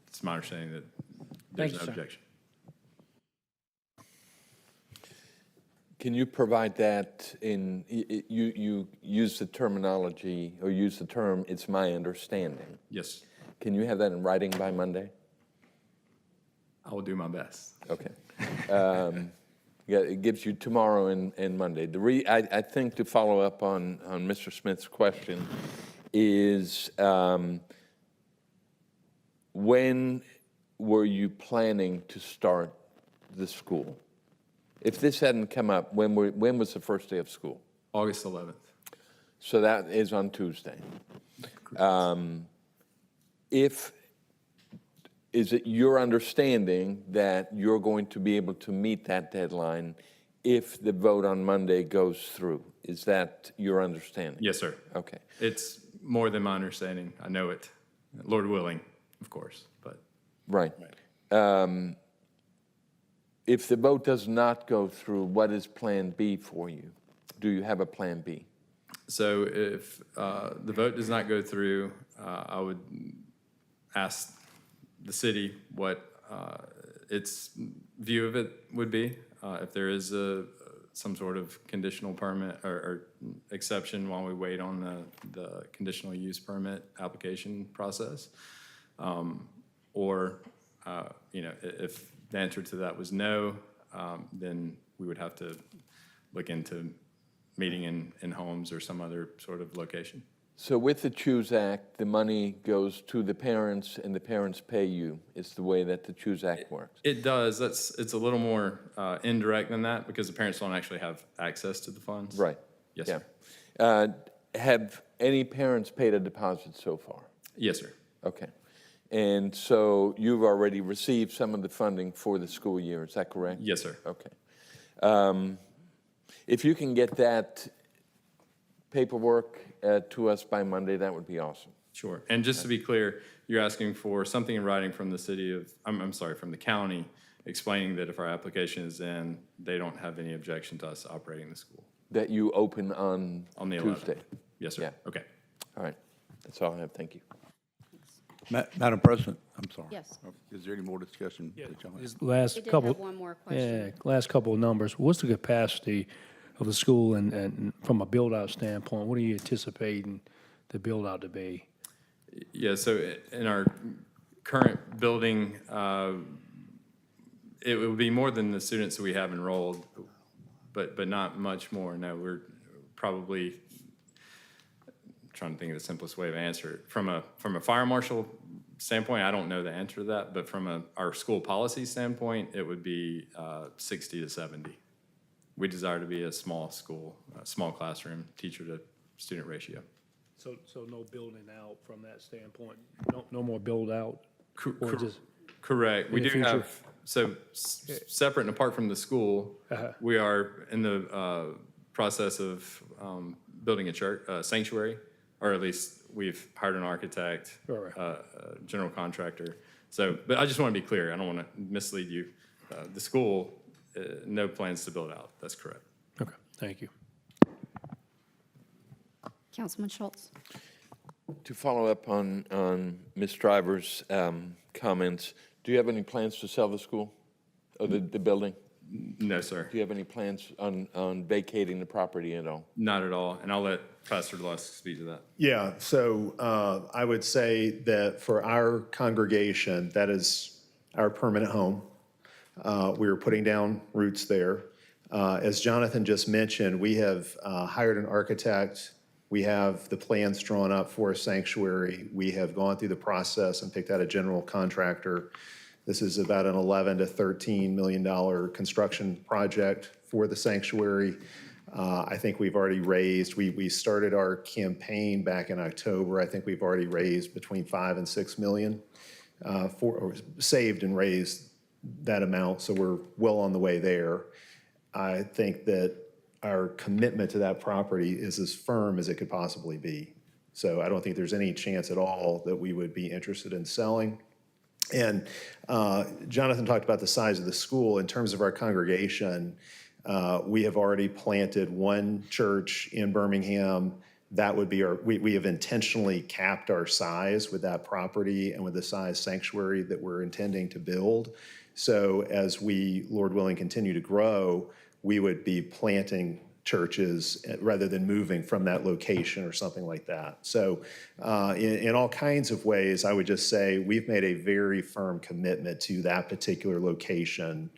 it's my understanding that there's Thank you, no sir. objection. Can you provide that in, you use the terminology, or use the term, "it's my understanding." Yes, Can you have that in writing by Monday? I will do my best. Okay. Yeah, it gives you tomorrow and Monday. I think to follow up on Mr. Smith's question is, when were you planning to start the school? If this hadn't come up, when was the first day of school? August 11th. So that is on Tuesday. Is it your understanding that you're going to be able to meet that deadline if the vote on Monday goes through? Is that your understanding? Yes, sir. Okay. It's more than my understanding. I know it. Lord willing, of course, but. Right. If the vote does not go through, what is Plan B for you? Do you have a Plan B? So if the vote does not go through, I would ask the city what its view of it would be. If there is some sort of conditional permit or exception while we wait on the conditional use permit application process. Or, if the answer to that was no, then we would have to look into meeting in homes or some other sort of location. So with the CHOOSE Act, the money goes to the parents and the parents pay you. It's the way that the CHOOSE Act works. It does. It's a little more indirect than that because the parents don't actually have access to the funds. Right. Yes, Yeah. sir. Have any parents paid a deposit so far? Yes, sir. Okay. And so you've already received some of the funding for the school year, is that correct? Yes, sir. Okay. If you can get that paperwork to us by Monday, that would be awesome. Sure. And just to be clear, you're asking for something in writing from the city of, I'm sorry, from the county, explaining that if our application is in, they don't have any objection to us operating the school. That you open on the Tuesday? 11th. Yes, sir. Yeah. Okay. All right. That's all I have. Thank you. Madam President, I'm sorry. Yes. Is there any more discussion? that y'all have? Just We last did couple. have one more question. Yeah, last couple of numbers. What's the capacity of the school and from a build-out standpoint, what are you anticipating the build-out to be? Yeah, so in our current building, it would be more than the students that we have enrolled, but not much more. No, we're probably trying to think of the simplest way to answer it. From a fire marshal standpoint, I don't know the answer to that, but from our school policy standpoint, it would be 60 to 70. We desire to be a small school, a small classroom, teacher to student ratio. So no building out from that standpoint? No more build-out? Or just Correct. We in the do future? have, so separate and apart from the school, we are in the process of building a church, sanctuary, or at least we've hired an architect, a general contractor. So, but I just want to be clear. I don't want to mislead you. The school, no plans to build out. That's correct. Okay, thank you. Councilman Schultz? To follow up on Ms. Driver's comments, do you have any plans to sell the school, or the building? No, sir. Do you have any plans on vacating the property at all? Not at all. And I'll let Pastor Lusk speak to that. Yeah, so I would say that for our congregation, that is our permanent home. We are putting down roots there. As Jonathan just mentioned, we have hired an architect. We have the plans drawn up for a sanctuary. We have gone through the process and picked out a general contractor. This is about an $11 to $13 million construction project for the sanctuary. I think we've already raised, we started our campaign back in October. I think we've already raised between 5 and 6 million, or saved and raised that amount, so we're well on the way there. I think that our commitment to that property is as firm as it could possibly be. So I don't think there's any chance at all that we would be interested in selling. And Jonathan talked about the size of the school. In terms of our congregation, we have already planted one church in Birmingham. That would be we have intentionally capped our size with that property and with the size sanctuary that we're intending to build. So as we, Lord willing, continue to grow, we would be planting churches rather than moving from that location or something like that. So in all kinds of ways, I would just say we've made a very firm commitment to that particular location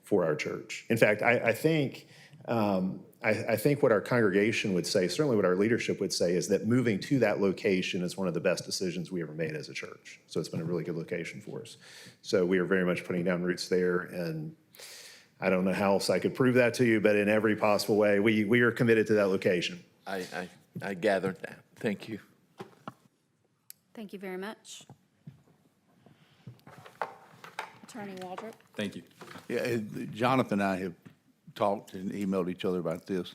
for our church. In fact, I think what our congregation would say, certainly what our leadership would say, is that moving to that location is one of the best decisions we ever made as a church. So it's been a really good location for us. So we are very much putting down roots there, and I don't know how else I could prove that to you, but in every possible way, we are committed to that location. I gathered that. Thank you. Thank you very much. Attorney Waldrep. Thank you. Yeah, Jonathan and I have talked and emailed each other about this,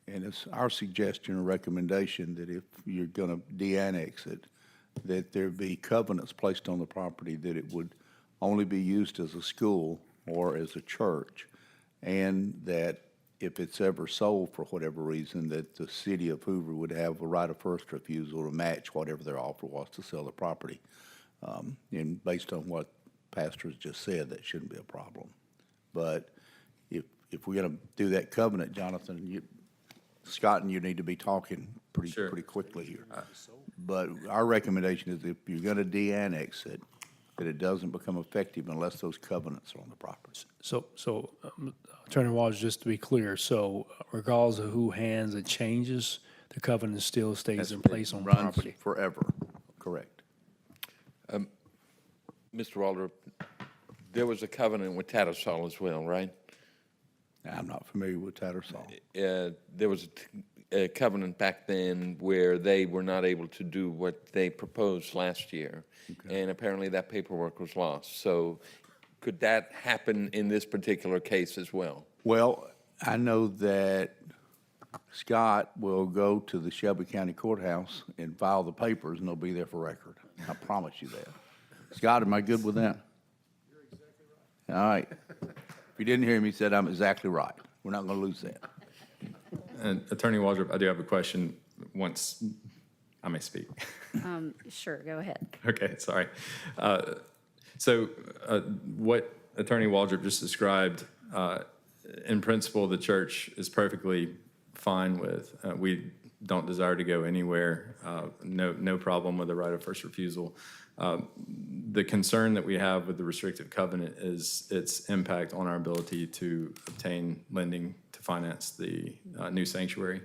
and it's our suggestion or recommendation that if you're going to de-annex it, that there be covenants placed on the property that it would only be used as a school or as a church, and that if it's ever sold for whatever reason, that the city of Hoover would have a right of first refusal to match whatever their offer was to sell the property. And based on what Pastor's just said, that shouldn't be a problem. But if we're going to do that covenant, Jonathan, Scott and you need to be talking pretty quickly here. But our recommendation is if you're going to de-annex it, that it doesn't become effective unless those covenants are on the property. So Attorney Walsh, just to be clear, so regardless of who hands it changes, the covenant still stays in place on Runs property? forever, correct. Mr. Waldrop, there was a covenant with Tattersall as well, right? I'm not familiar with Tattersall. There was a covenant back then where they were not able to do what they proposed last year. Okay. And apparently that paperwork was lost. So could that happen in this particular case as well? Well, I know that Scott will go to the Shelby County Courthouse and file the papers, and they'll be there for record. I promise you that. Scott, am I good with that? You're exactly right. All right. If you didn't hear me, he said I'm exactly right. We're not going to lose that. And Attorney Waldrop, I do have a question once I may speak. Sure, go ahead. Okay, sorry. So what Attorney Waldrop just described, in principle, the church is perfectly fine with. We don't desire to go anywhere. No problem with the right of first refusal. The concern that we have with the restrictive covenant is its impact on our ability to obtain lending to finance the new sanctuary.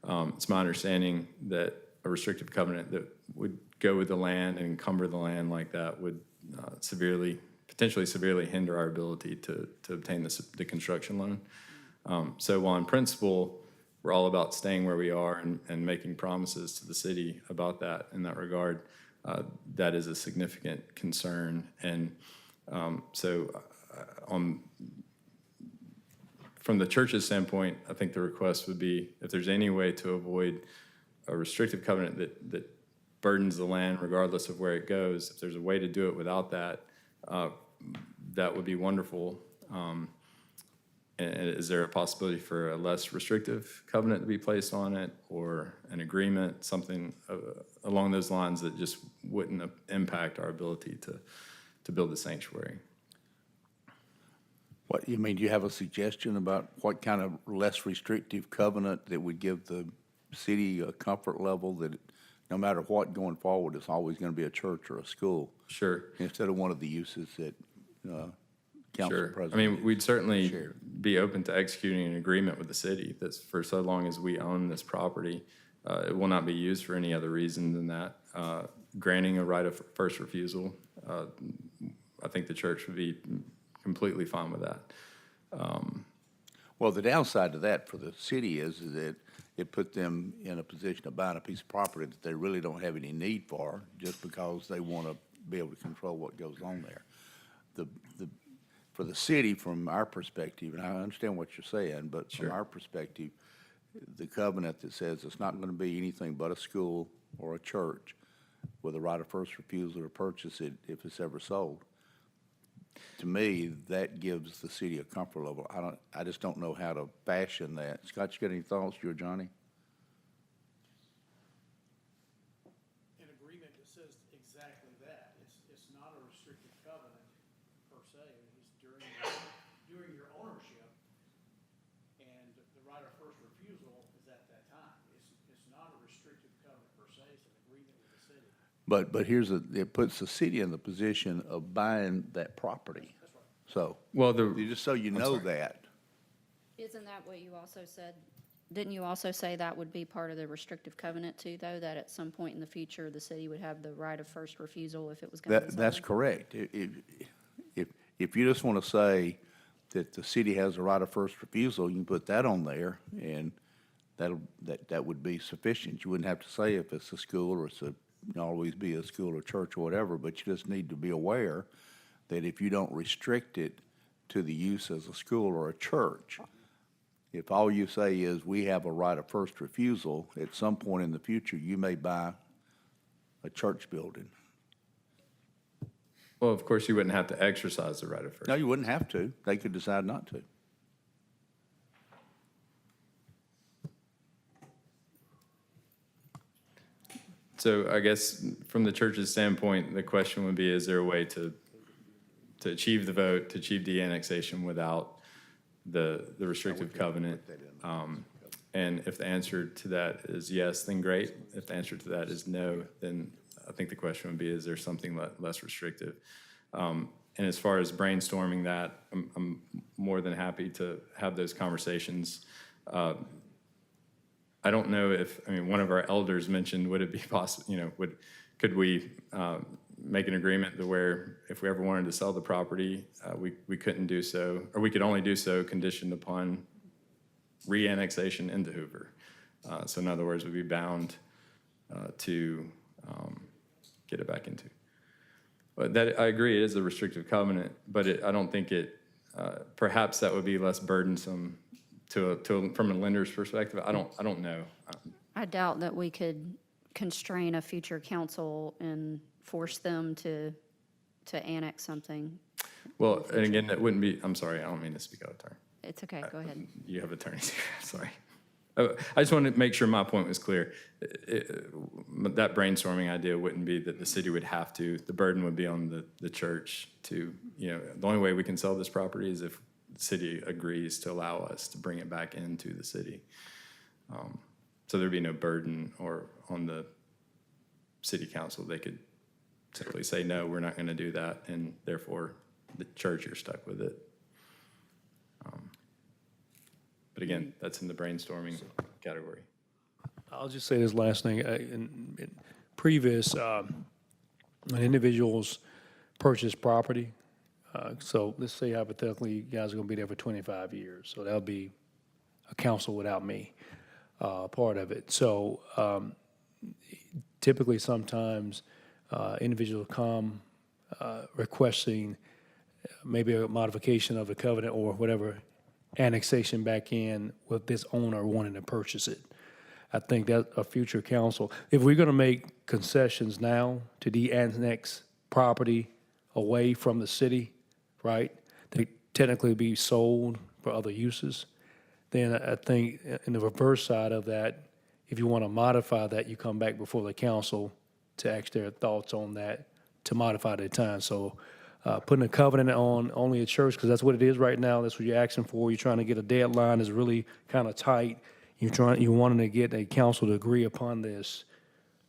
It's my understanding that a restrictive covenant that would go with the land and encumber the land like that would potentially severely hinder our ability to obtain the construction loan. So while in principle, we're all about staying where we are and making promises to the city about that in that regard, that is a significant concern. And from the church's standpoint, I think the request would be if there's any way to avoid a restrictive covenant that burdens the land regardless of where it goes, if there's a way to do it without that, that would be wonderful. And is there a possibility for a less restrictive covenant to be placed on it, or an agreement, something along those lines that just wouldn't impact our ability to build the sanctuary? What, you mean, do you have a suggestion about what kind of less restrictive covenant that would give the city a comfort level that no matter what going forward, it's always going to be a church or a school? Sure. Instead of one of the uses that Council Sure. President. I mean, we'd certainly be open to executing an agreement with the city that's for so long as we own this property. It will not be used for any other reason than that. Granting a right of first refusal, I think the church would be completely fine with that. Well, the downside to that for the city is that it put them in a position of buying a piece of property that they really don't have any need for, just because they want to be able to control what goes on there. For the city, from our perspective, and I understand what you're saying, but from our perspective, the covenant that says it's not going to be anything but a school or a church with a right of first refusal to purchase it if it's ever sold. To me, that gives the city a comfort level. I just don't know how to fashion that. Scott, you got any thoughts, you or Johnny? An agreement that says exactly that. It's not a restrictive covenant per se. It's during your ownership, and the right of first refusal is at that time. It's not a restrictive covenant per se. It's an agreement with the city. But it puts the city in the position of buying that property. So, Well, just so you know that. Isn't that what you also said? Didn't you also say that would be part of the restrictive covenant too, though, that at some point in the future, the city would have the right of first refusal if it was going to be sold? That's correct. If you just want to say that the city has a right of first refusal, you can put that on there, and that would be sufficient. You wouldn't have to say if it's a school or always be a school or church or whatever, but you just need to be aware that if you don't restrict it to the use as a school or a church, if all you say is we have a right of first refusal, at some point in the future, you may buy a church building. Well, of course, you wouldn't have to exercise the right of first. No, you wouldn't have to. They could decide not to. So I guess from the church's standpoint, the question would be, is there a way to achieve the vote, to achieve the annexation without the restrictive covenant? And if the answer to that is yes, then great. If the answer to that is no, then I think the question would be, is there something less restrictive? And as far as brainstorming that, I'm more than happy to have those conversations. I don't know if, one of our elders mentioned, would it be possible, could we make an agreement to where if we ever wanted to sell the property, we couldn't do so, or we could only do so conditioned upon re-annexation into Hoover. So in other words, we'd be bound to get it back into. But that, I agree, it is a restrictive covenant, but I don't think perhaps that would be less burdensome from a lender's perspective. I don't know. I doubt that we could constrain a future council and force them to annex something. Well, and again, that wouldn't be, I'm sorry, I don't mean to speak out of turn. It's okay, go ahead. You have attorneys here, sorry. I just wanted to make sure my point was clear. That brainstorming idea wouldn't be that the city would have to, the burden would be on the church to, the only way we can sell this property is if the city agrees to allow us to bring it back into the city. So there'd be no burden on the city council. They could simply say, no, we're not going to do that, and therefore the church, you're stuck with it. But again, that's in the brainstorming category. I'll just say this last thing. In previous, when individuals purchase property, so let's say hypothetically, you guys are going to be there for 25 years. So that'll be a council without me, part of it. So typically, sometimes individuals come requesting maybe a modification of the covenant or whatever, annexation back in with this owner wanting to purchase it. I think that a future council, if we're going to make concessions now to de-annex property away from the city, right, they technically be sold for other uses, then I think in the reverse side of that, if you want to modify that, you come back before the council to ask their thoughts on that, to modify their time. So putting a covenant on only a church, because that's what it is right now, that's what you're asking for, you're trying to get a deadline is really kind of tight, you're wanting to get a council to agree upon this.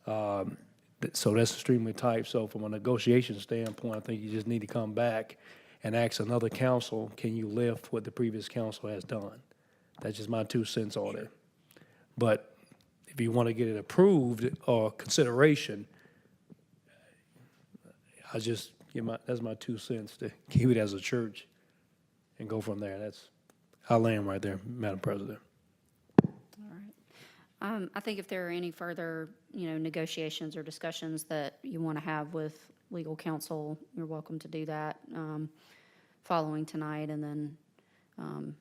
So that's extremely tight. So from a negotiation standpoint, I think you just need to come back and ask another council, can you lift what the previous council has done? That's just my 2 cents on it. But if you want to get it approved or consideration, I just that's my 2 cents to keep it as a church and go from there. I'll land right there, Madam President. All right. I think if there are any further, negotiations or discussions that you want to have with legal counsel, you're welcome to do that following tonight, and then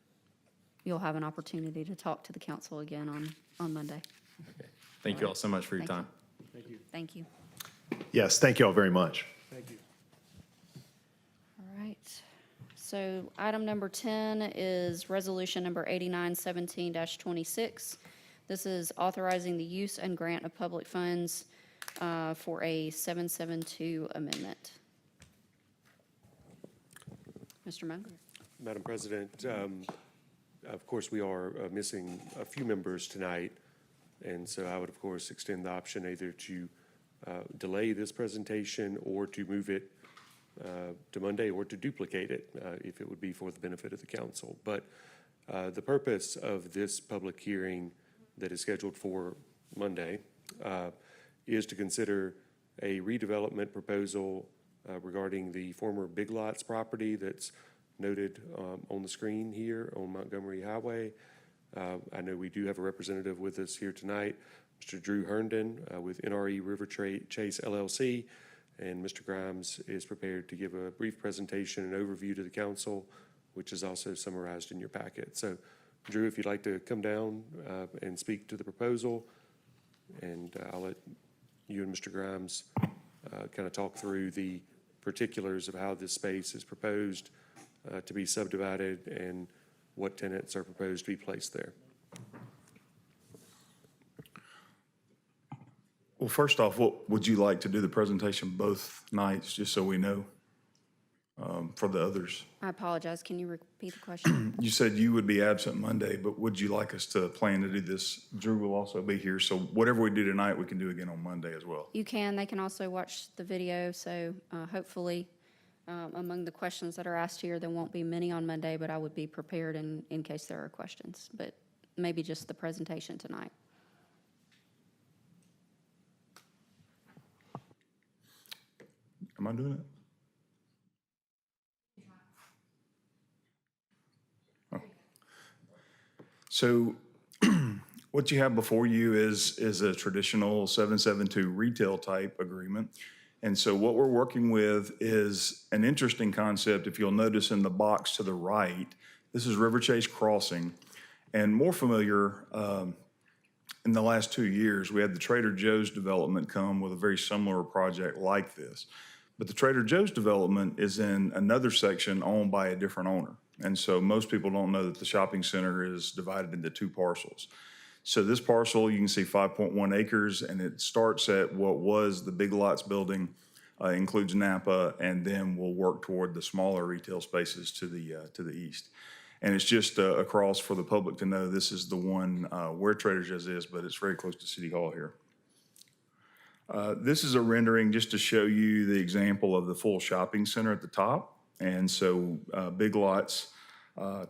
you'll have an opportunity to talk to the council again on Monday. Okay. Thank you all so much for your time. Thank you. Yes, thank you all very much. Thank you. All right. So item number 10 is resolution number 8917-26. This is authorizing the use and grant of public funds for a 772 amendment. Mr. Muenger. Madam President, of course, we are missing a few members tonight, and so I would, of course, extend the option either to delay this presentation or to move it to Monday or to duplicate it if it would be for the benefit of the council. But the purpose of this public hearing that is scheduled for Monday is to consider a redevelopment proposal regarding the former Big Lots property that's noted on the screen here on Montgomery Highway. I know we do have a representative with us here tonight, Mr. Drew Herndon with NRE River Chase LLC, and Mr. Grimes is prepared to give a brief presentation and overview to the council, which is also summarized in your packet. So, Drew, if you'd like to come down and speak to the proposal, and I'll let you and Mr. Grimes kind of talk through the particulars of how this space is proposed to be subdivided and what tenants are proposed to be placed there. Well, first off, what would you like to do the presentation both nights, just so we know, for the others? I apologize. Can you repeat the question? You said you would be absent Monday, but would you like us to plan to do this? Drew will also be here, so whatever we do tonight, we can do again on Monday as well. You can. They can also watch the video, so hopefully among the questions that are asked here, there won't be many on Monday, but I would be prepared in case there are questions, but maybe just the presentation tonight. Am I doing it? Oh. So what you have before you is a traditional 772 retail type agreement. And so what we're working with is an interesting concept. If you'll notice in the box to the right, this is River Chase Crossing. And more familiar, in the last 2 years, we had the Trader Joe's development come with a very similar project like this. But the Trader Joe's development is in another section owned by a different owner. And so most people don't know that the shopping center is divided into 2 parcels. So this parcel, you can see 5.1 acres, and it starts at what was the Big Lots building, includes Napa, and then we'll work toward the smaller retail spaces to the east. And it's just across for the public to know this is the one where Trader Joe's is, but it's very close to City Hall here. This is a rendering just to show you the example of the full shopping center at the top. And so Big Lots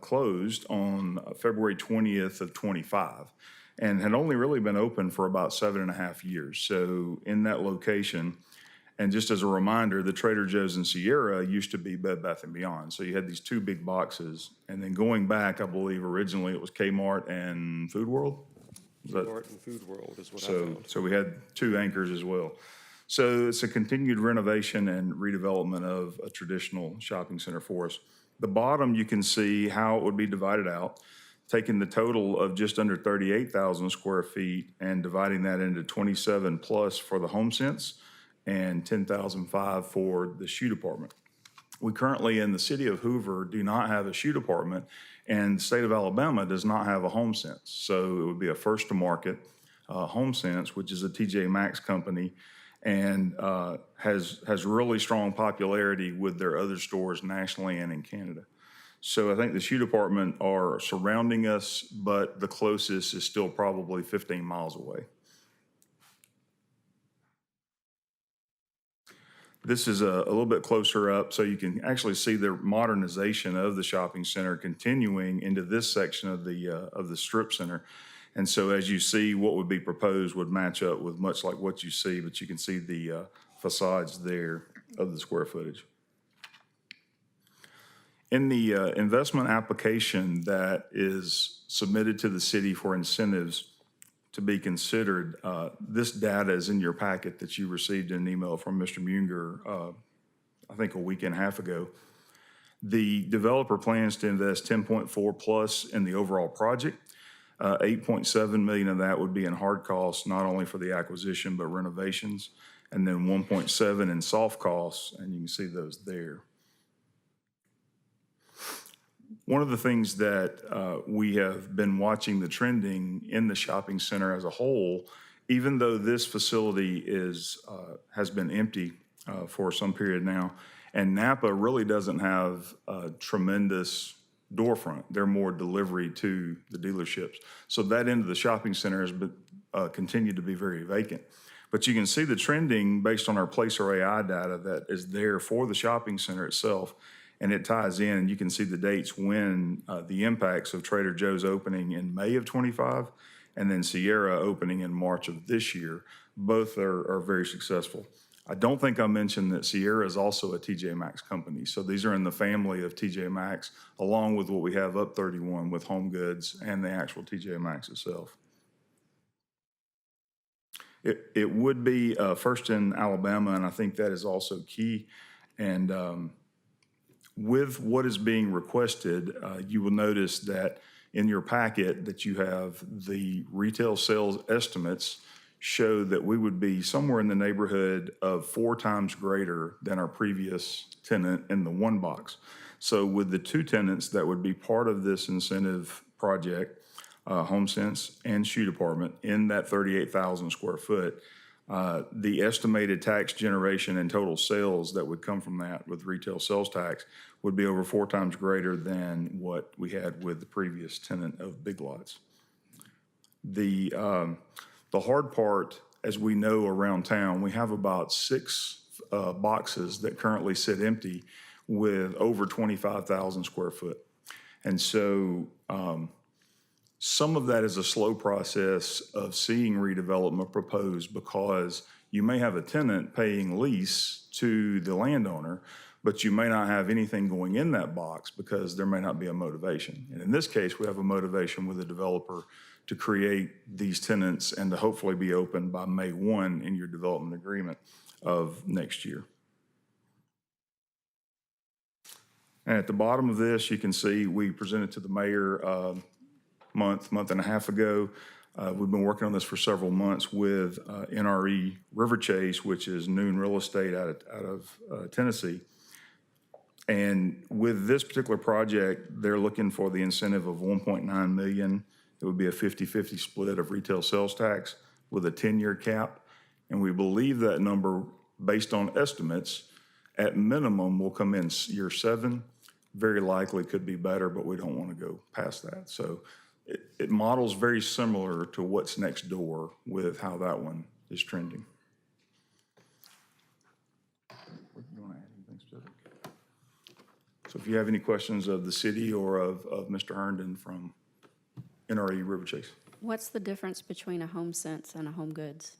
closed on February 20th of 25 and had only really been open for about 7.5 years. So in that location, and just as a reminder, the Trader Joe's in Sierra used to be Bed Bath & Beyond. So you had these 2 big boxes. And then going back, I believe originally it was Kmart and Food World. Kmart and Food World is what I found. So we had 2 anchors as well. So it's a continued renovation and redevelopment of a traditional shopping center for us. The bottom, you can see how it would be divided out, taking the total of just under 38,000 square feet and dividing that into 27 plus for the HomeSense and 10,005 for the shoe department. We currently in the city of Hoover do not have a shoe department, and the state of Alabama does not have a HomeSense. So it would be a first to market HomeSense, which is a TJ Maxx company, and has really strong popularity with their other stores nationally and in Canada. So I think the shoe department are surrounding us, but the closest is still probably 15 miles away. This is a little bit closer up, so you can actually see the modernization of the shopping center continuing into this section of the strip center. And so as you see, what would be proposed would match up with much like what you see, but you can see the facades there of the square footage. In the investment application that is submitted to the city for incentives to be considered, this data is in your packet that you received in an email from Mr. Muenger, I think a week and a half ago. The developer plans to invest 10.4 plus in the overall project. 8.7 million of that would be in hard costs, not only for the acquisition, but renovations. and then 1.7 in soft costs, and you can see those there. One of the things that we have been watching the trending in the shopping center as a whole, even though this facility has been empty for some period now, and Napa really doesn't have a tremendous storefront. They're more delivery to the dealerships. So that end of the shopping center has been, continued to be very vacant. But you can see the trending based on our Placer AI data that is there for the shopping center itself, and it ties in, and you can see the dates when the impacts of Trader Joe's opening in May of '25 and then Sierra opening in March of this year. Both are very successful. I don't think I mentioned that Sierra is also a TJ Maxx company. So these are in the family of TJ Maxx, along with what we have up 31 with Home Goods and the actual TJ Maxx itself. It would be first in Alabama, and I think that is also key. And with what is being requested, you will notice that in your packet that you have the retail sales estimates show that we would be somewhere in the neighborhood of 4 times greater than our previous tenant in the one box. So with the 2 tenants that would be part of this incentive project, HomeSense and Shoe Department, in that 38,000 square foot, the estimated tax generation and total sales that would come from that with retail sales tax would be over 4 times greater than what we had with the previous tenant of Big Lots. The hard part, as we know around town, we have about 6 boxes that currently sit empty with over 25,000 square foot. And so some of that is a slow process of seeing redevelopment proposed because you may have a tenant paying lease to the landowner, but you may not have anything going in that box because there may not be a motivation. And in this case, we have a motivation with the developer to create these tenants and to hopefully be open by May 1 in your development agreement of next year. And at the bottom of this, you can see we presented to the mayor month and a half ago. We've been working on this for several months with NRE River Chase, which is Noon Real Estate out of Tennessee. And with this particular project, they're looking for the incentive of $1.9 million. It would be a 50-50 split of retail sales tax with a 10-year cap. And we believe that number, based on estimates, at minimum will come in year 7. Very likely could be better, but we don't want to go past that. So it models very similar to what's next door with how that one is trending. You want to add anything specific? So if you have any questions of the city or of Mr. Herndon from NRE River Chase. What's the difference between a HomeSense and a Home Goods?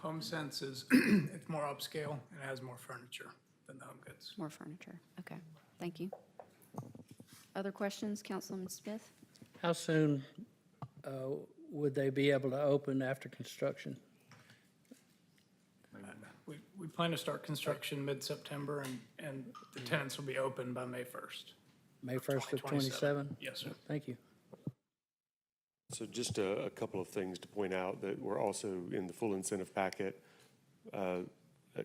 HomeSense is, it's more upscale and has more furniture than the Home Goods. More furniture. Okay, thank you. Other questions, Councilman Smith? How soon would they be able to open after construction? We plan to start construction mid-September and the tenants will be open by May 1st. May 1st of 27? Yes, sir. Thank you. So just a couple of things to point out that we're also in the full incentive packet,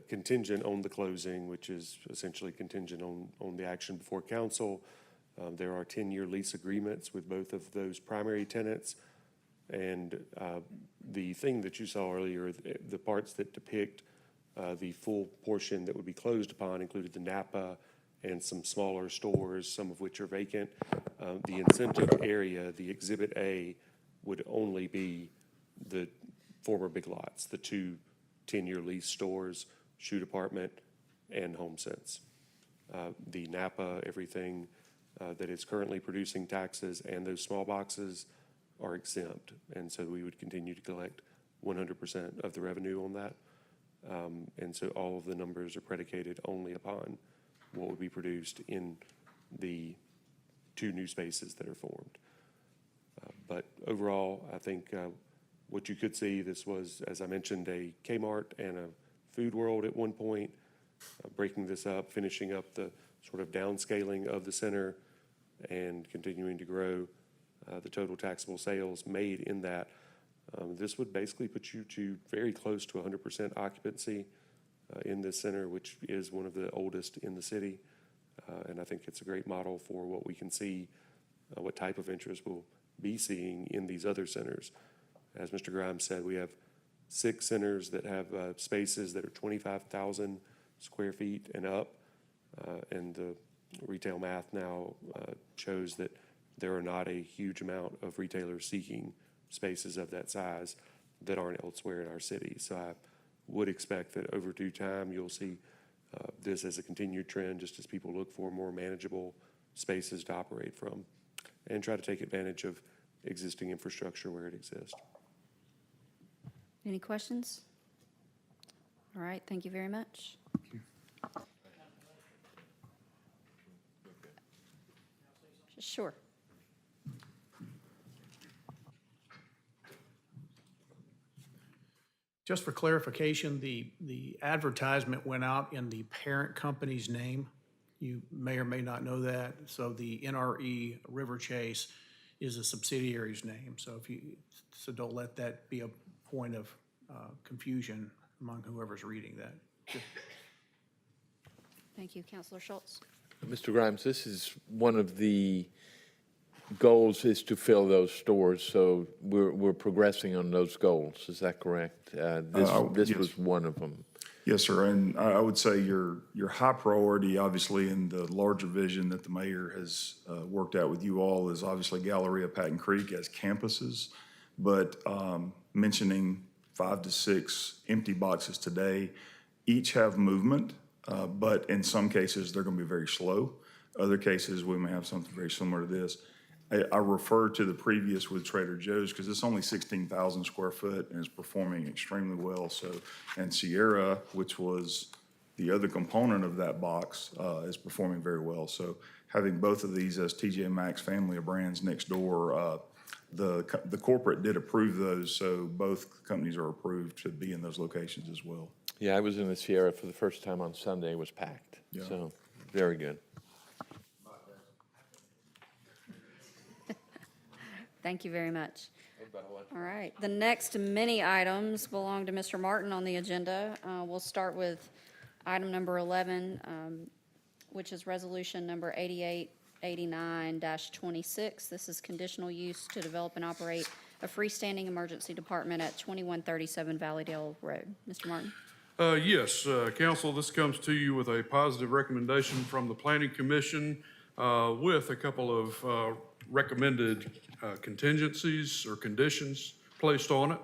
contingent on the closing, which is essentially contingent on the action before council. There are 10-year lease agreements with both of those primary tenants. And the thing that you saw earlier, the parts that depict the full portion that would be closed upon included the Napa and some smaller stores, some of which are vacant. The incentive area, the Exhibit A, would only be the former Big Lots, the 2 10-year lease stores, Shoe Department, and HomeSense. The Napa, everything that is currently producing taxes and those small boxes are exempt. And so we would continue to collect 100% of the revenue on that. And so all of the numbers are predicated only upon what would be produced in the 2 new spaces that are formed. But overall, I think what you could see, this was, as I mentioned, a Kmart and a Food World at one point, breaking this up, finishing up the sort of downscaling of the center and continuing to grow the total taxable sales made in that This would basically put you to very close to 100% occupancy in this center, which is one of the oldest in the city. And I think it's a great model for what we can see, what type of interest we'll be seeing in these other centers. As Mr. Grimes said, we have 6 centers that have spaces that are 25,000 square feet and up. And the retail math now shows that there are not a huge amount of retailers seeking spaces of that size that aren't elsewhere in our city. So I would expect that over due time, you'll see this as a continued trend, just as people look for more manageable spaces to operate from and try to take advantage of existing infrastructure where it exists. Any questions? All right, thank you very much. Sure. Just for clarification, the advertisement went out in the parent company's name. You may or may not know that. So the NRE River Chase is a subsidiary's name. So don't let that be a point of confusion among whoever's reading that. Thank you, Councilor Schultz. Mr. Grimes, this is one of the goals is to fill those stores, so we're progressing on those goals. Is that correct? This yes. was one of them. Yes, sir. And I would say your high priority, obviously, in the larger vision that the mayor has worked out with you all is obviously Galleria, Patton Creek as campuses. But mentioning 5 to 6 empty boxes today, each have movement, but in some cases, they're going to be very slow. Other cases, we may have something very similar to this. I refer to the previous with Trader Joe's because it's only 16,000 square foot and is performing extremely well. So, and Sierra, which was the other component of that box, is performing very well. So having both of these as TJ Maxx family of brands next door, the corporate did approve those. So both companies are approved to be in those locations as well. Yeah, I was in the Sierra for the first time on Sunday. It was packed. Yeah. So very good. Thank you very much. All right, the next many items belong to Mr. Martin on the agenda. We'll start with item number 11, which is resolution number 8889-26. This is conditional use to develop and operate a freestanding emergency department at 2137 Valleydale Road. Mr. Martin? Yes, council, this comes to you with a positive recommendation from the Planning Commission with a couple of recommended contingencies or conditions placed on it.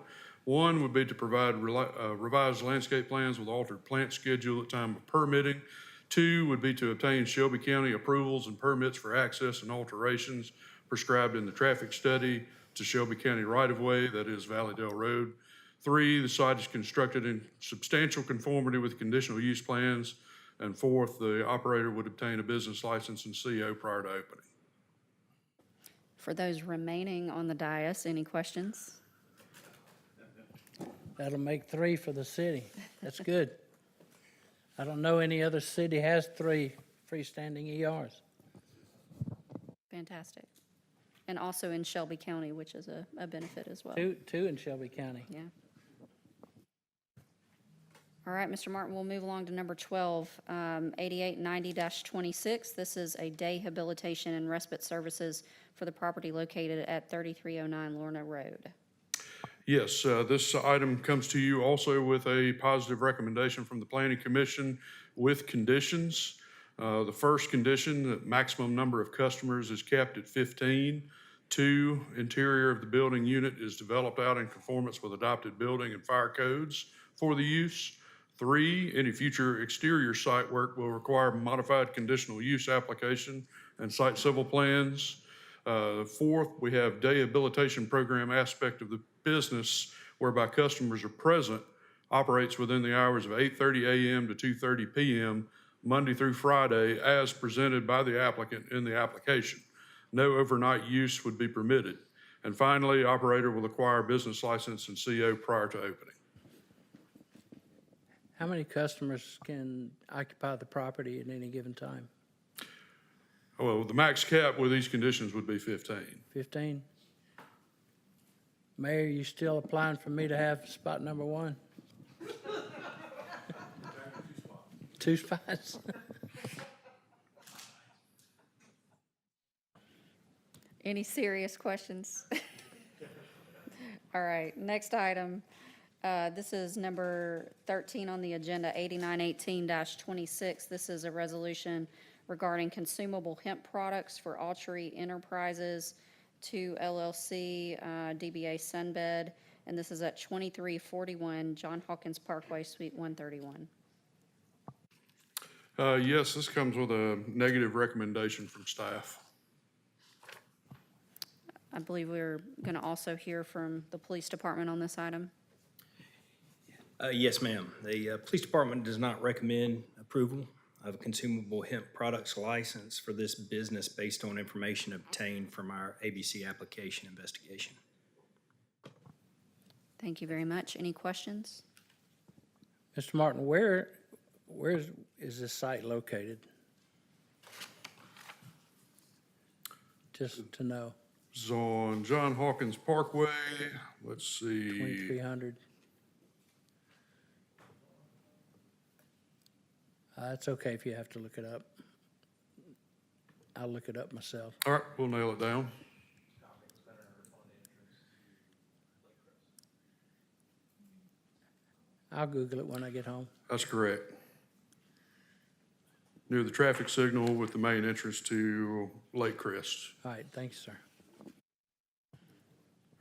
One would be to provide revised landscape plans with altered plant schedule at time of permitting. 2 would be to obtain Shelby County approvals and permits for access and alterations prescribed in the traffic study to Shelby County right-of-way, that is Valleydale Road. 3, the site is constructed in substantial conformity with conditional use plans. And 4th, the operator would obtain a business license and CO prior to opening. For those remaining on the dais, any questions? That'll make 3 for the city. That's good. I don't know any other city has 3 freestanding ERs. Fantastic. And also in Shelby County, which is a benefit as well. 2 in Shelby County. Yeah. All right, Mr. Martin, we'll move along to number 12, 8890-26. This is a day habilitation and respite services for the property located at 3309 Lorna Road. Yes, this item comes to you also with a positive recommendation from the Planning Commission with conditions. The first condition, the maximum number of customers is capped at 15. 2, interior of the building unit is developed out in conformance with adopted building and fire codes for the use. 3, any future exterior site work will require modified conditional use application and site civil plans. 4th, we have day habilitation program aspect of the business whereby customers are present, operates within the hours of 8:30 a.m. to 2:30 p.m. Monday through Friday as presented by the applicant in the application. No overnight use would be permitted. And finally, operator will acquire business license and CO prior to opening. How many customers can occupy the property at any given time? Well, the max cap with these conditions would be 15. 15? Mayor, you still applying for me to have spot number one? Two spots? Any serious questions? All right, next item. This is number 13 on the agenda, 8918-26. This is a resolution regarding consumable hemp products for Altry Enterprises, 2 LLC, DBA Sunbed, and this is at 2341 John Hawkins Parkway, Suite 131. Yes, this comes with a negative recommendation from staff. I believe we're going to also hear from the police department on this item. Yes, ma'am. The police department does not recommend approval of a consumable hemp products license for this business based on information obtained from our ABC application investigation. Thank you very much. Any questions? Mr. Martin, where is this site located? Just to know. It's on John Hawkins Parkway. Let's see. 2300. It's okay if you have to look it up. I'll look it up myself. All right, we'll nail it down. I'll Google it when I get home. That's correct. Near the traffic signal with the main entrance to Lake Crest. All right, thanks, sir.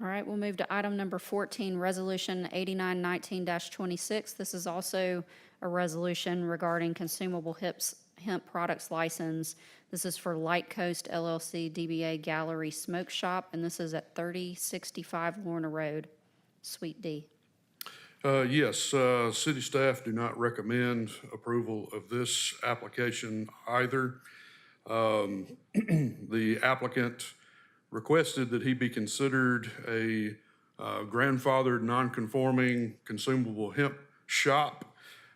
All right, we'll move to item number 14, Resolution 8919-26. This is also a resolution regarding consumable hemp products license. This is for Light Coast LLC DBA Gallery Smoke Shop, and this is at 3065 Lorna Road, Suite D. Yes, city staff do not recommend approval of this application either. The applicant requested that he be considered a grandfathered, non-conforming consumable hemp shop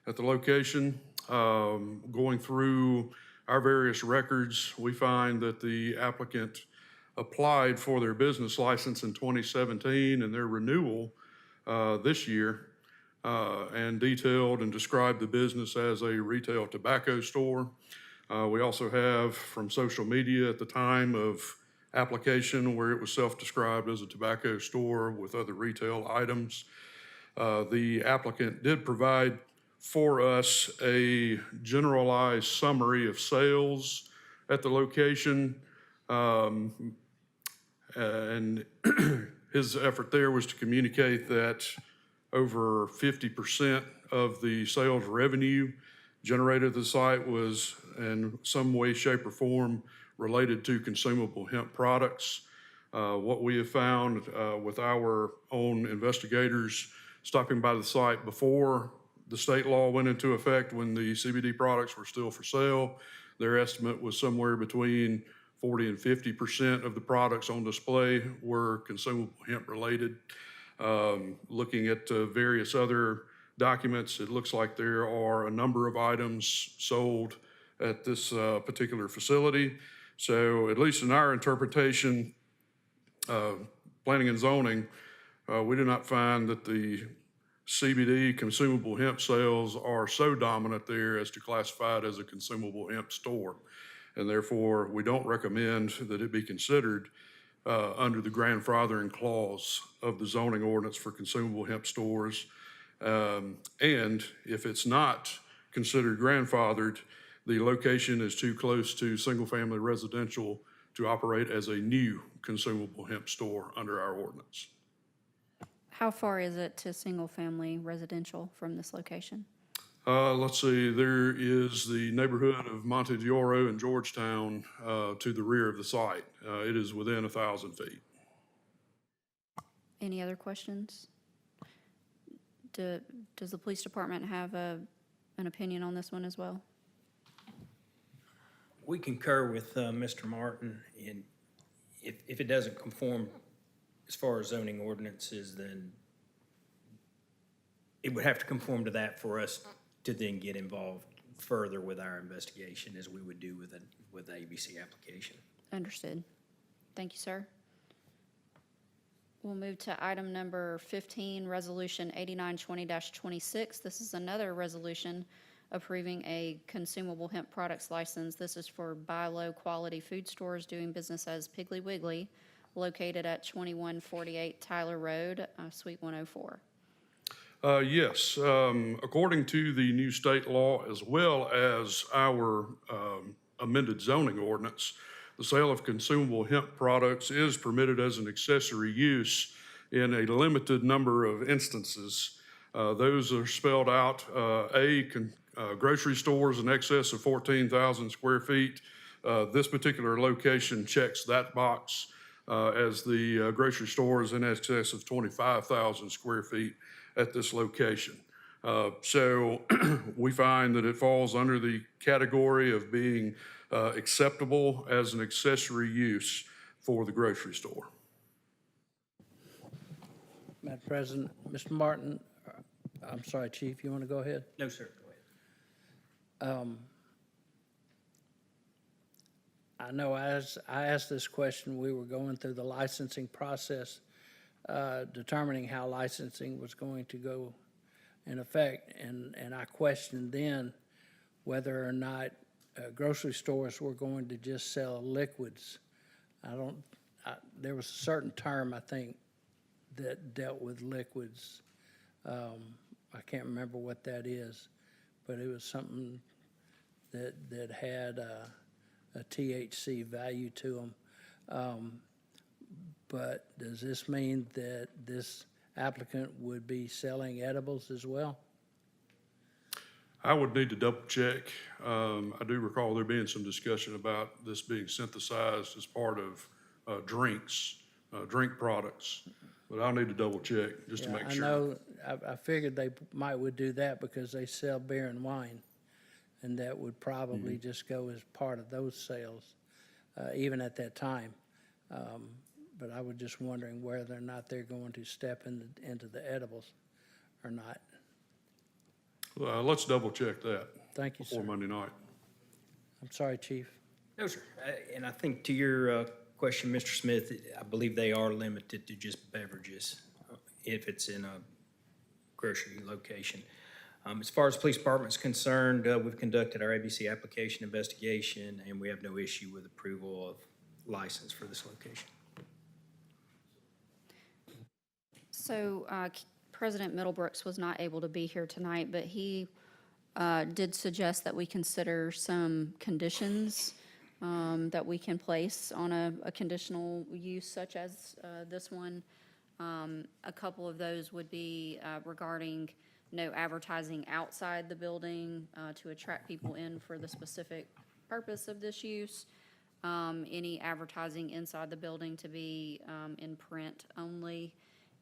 at the location. Going through our various records, we find that the applicant applied for their business license in 2017 and their renewal this year, and detailed and described the business as a retail tobacco store. We also have from social media at the time of application where it was self-described as a tobacco store with other retail items. The applicant did provide for us a generalized summary of sales at the location. And his effort there was to communicate that over 50% of the sales revenue generated at the site was in some way, shape, or form related to consumable hemp products. What we have found with our own investigators stopping by the site before the state law went into effect when the CBD products were still for sale, their estimate was somewhere between 40 and 50% of the products on display were consumable hemp related. Looking at various other documents, it looks like there are a number of items sold at this particular facility. So at least in our interpretation, planning and zoning, we do not find that the CBD consumable hemp sales are so dominant there as to classify it as a consumable hemp store. And therefore, we don't recommend that it be considered under the grandfathering clause of the zoning ordinance for consumable hemp stores. And if it's not considered grandfathered, the location is too close to single-family residential to operate as a new consumable hemp store under our ordinance. How far is it to single-family residential from this location? Let's see, there is the neighborhood of Monte de Oro and Georgetown to the rear of the site. It is within 1,000 feet. Any other questions? Does the police department have an opinion on this one as well? We concur with Mr. Martin, and if it doesn't conform as far as zoning ordinances, then it would have to conform to that for us to then get involved further with our investigation as we would do with the ABC application. Understood. Thank you, sir. We'll move to item number 15, Resolution 8920-26. This is another resolution approving a consumable hemp products license. This is for buy low-quality food stores doing business as Piggly Wiggly, located at 2148 Tyler Road, Suite 104. Yes, according to the new state law as well as our amended zoning ordinance, the sale of consumable hemp products is permitted as an accessory use in a limited number of instances. Those are spelled out, grocery stores in excess of 14,000 square feet. This particular location checks that box, as the grocery store is in excess of 25,000 square feet at this location. So we find that it falls under the category of being acceptable as an accessory use for the grocery store. Madam President, Mr. Martin, I'm sorry, Chief, you want to go ahead? No, sir, go ahead. I know as I asked this question, we were going through the licensing process, determining how licensing was going to go in effect, and I questioned then whether or not grocery stores were going to just sell liquids. There was a certain term, I think, that dealt with liquids. I can't remember what that is, but it was something that had a THC value to them. But does this mean that this applicant would be selling edibles as well? I would need to double check. I do recall there being some discussion about this being synthesized as part of drinks, drink products. But I'll need to double check just to make sure. I know, I figured they would do that because they sell beer and wine. And that would probably just go as part of those sales, even at that time. But I was just wondering whether or not they're going to step into the edibles or not. Let's double check that. Thank you, sir. Before Monday night. I'm sorry, Chief. No, sir. And I think to your question, Mr. Smith, I believe they are limited to just beverages if it's in a grocery location. As far as the police department is concerned, we've conducted our ABC application investigation, and we have no issue with approval of license for this location. So President Middlebrooks was not able to be here tonight, but he did suggest that we consider some conditions that we can place on a conditional use such as this one. A couple of those would be regarding no advertising outside the building to attract people in for the specific purpose of this use. Any advertising inside the building to be in print only.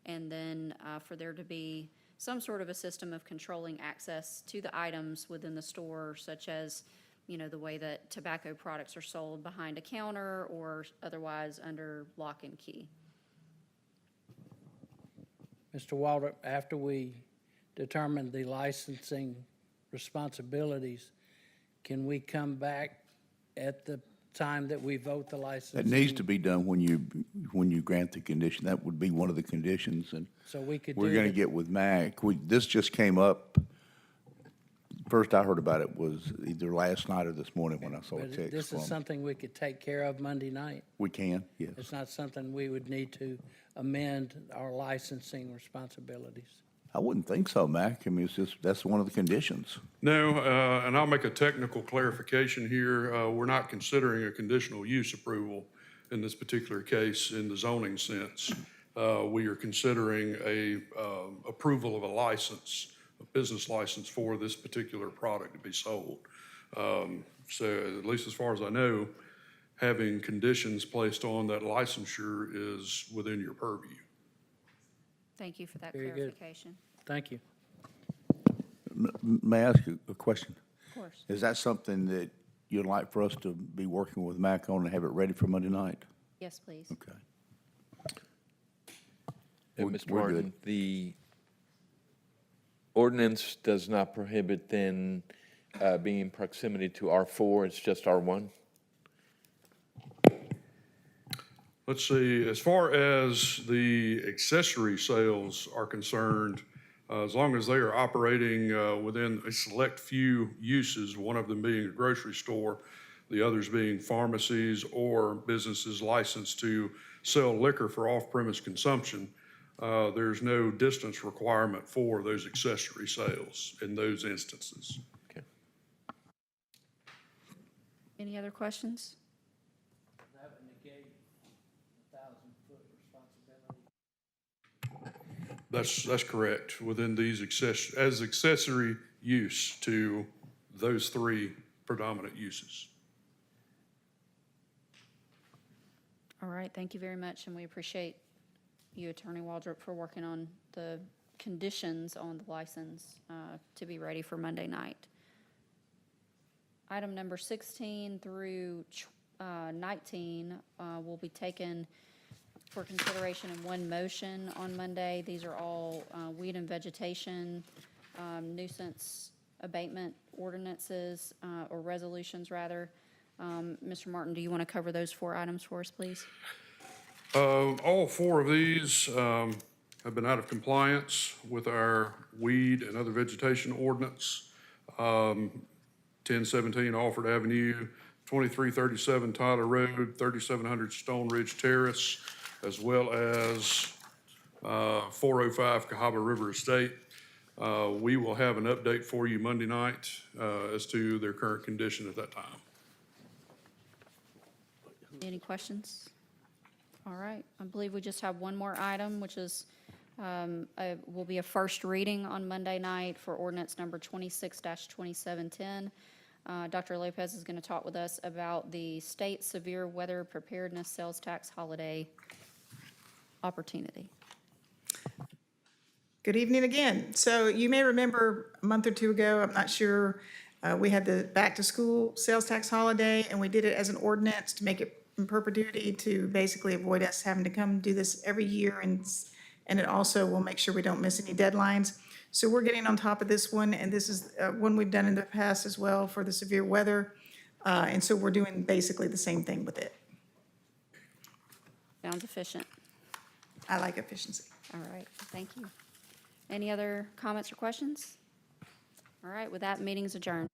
And then for there to be some sort of a system of controlling access to the items within the store, such as, you know, the way that tobacco products are sold behind a counter or otherwise under lock and key. Mr. Waldrep, after we determine the licensing responsibilities, can we come back at the time that we vote the licensing? That needs to be done when you grant the condition. That would be one of the conditions, and So we could we're do gonna it- get with MAC. This just came up, first I heard about it was either last night or this morning when I saw a But text this from. is something we could take care of Monday night. We can, yes. It's not something we would need to amend our licensing responsibilities. I wouldn't think so, Mac. I mean, it's just, that's one of the conditions. No, and I'll make a technical clarification here. We're not considering a conditional use approval in this particular case in the zoning sense. We are considering a approval of a license, a business license for this particular product to be sold. So at least as far as I know, having conditions placed on that licensure is within your purview. Thank you for that Very good. clarification. Thank you. May I ask you a question? Of course. Is that something that you'd like for us to be working with MAC on and have it ready for Monday night? Yes, please. Okay. And We're- Mr. we're Martin, good. the ordinance does not prohibit then being in proximity to R4, it's just R1? Let's see, as far as the accessory sales are concerned, as long as they are operating within a select few uses, one of them being a grocery store, the others being pharmacies or businesses licensed to sell liquor for off-premise consumption, there's no distance requirement for those accessory sales in those instances. Any other questions? That would negate 1,000-foot responsibility. That's correct, within these as accessory use to those three predominant uses. All right, thank you very much, and we appreciate you, Attorney Waldrep, for working on the conditions on the license to be ready for Monday night. Item number 16 through 19 will be taken for consideration in one motion on Monday. These are all weed and vegetation nuisance abatement ordinances, or resolutions, rather. Mr. Martin, do you want to cover those 4 items for us, please? All 4 of these have been out of compliance with our weed and other vegetation ordinance. 1017 Alford Avenue, 2337 Tyler Road, 3700 Stone Ridge Terrace, as well as 405 Cahaba River Estate. We will have an update for you Monday night as to their current condition at that time. Any questions? All right, I believe we just have one more item, which is, will be a first reading on Monday night for ordinance number 26-2710. Dr. Lopez is going to talk with us about the state severe weather preparedness sales tax holiday opportunity. Good evening again. So you may remember a month or 2 ago, I'm not sure, we had the back-to-school sales tax holiday, and we did it as an ordinance to make it in perpetuity to basically avoid us having to come do this every year, and it also will make sure we don't miss any deadlines. So we're getting on top of this one, and this is one we've done in the past as well for the severe weather. And so we're doing basically the same thing with it. Sounds efficient. I like efficiency. All right, thank you. Any other comments or questions? All right, with that, meeting's adjourned.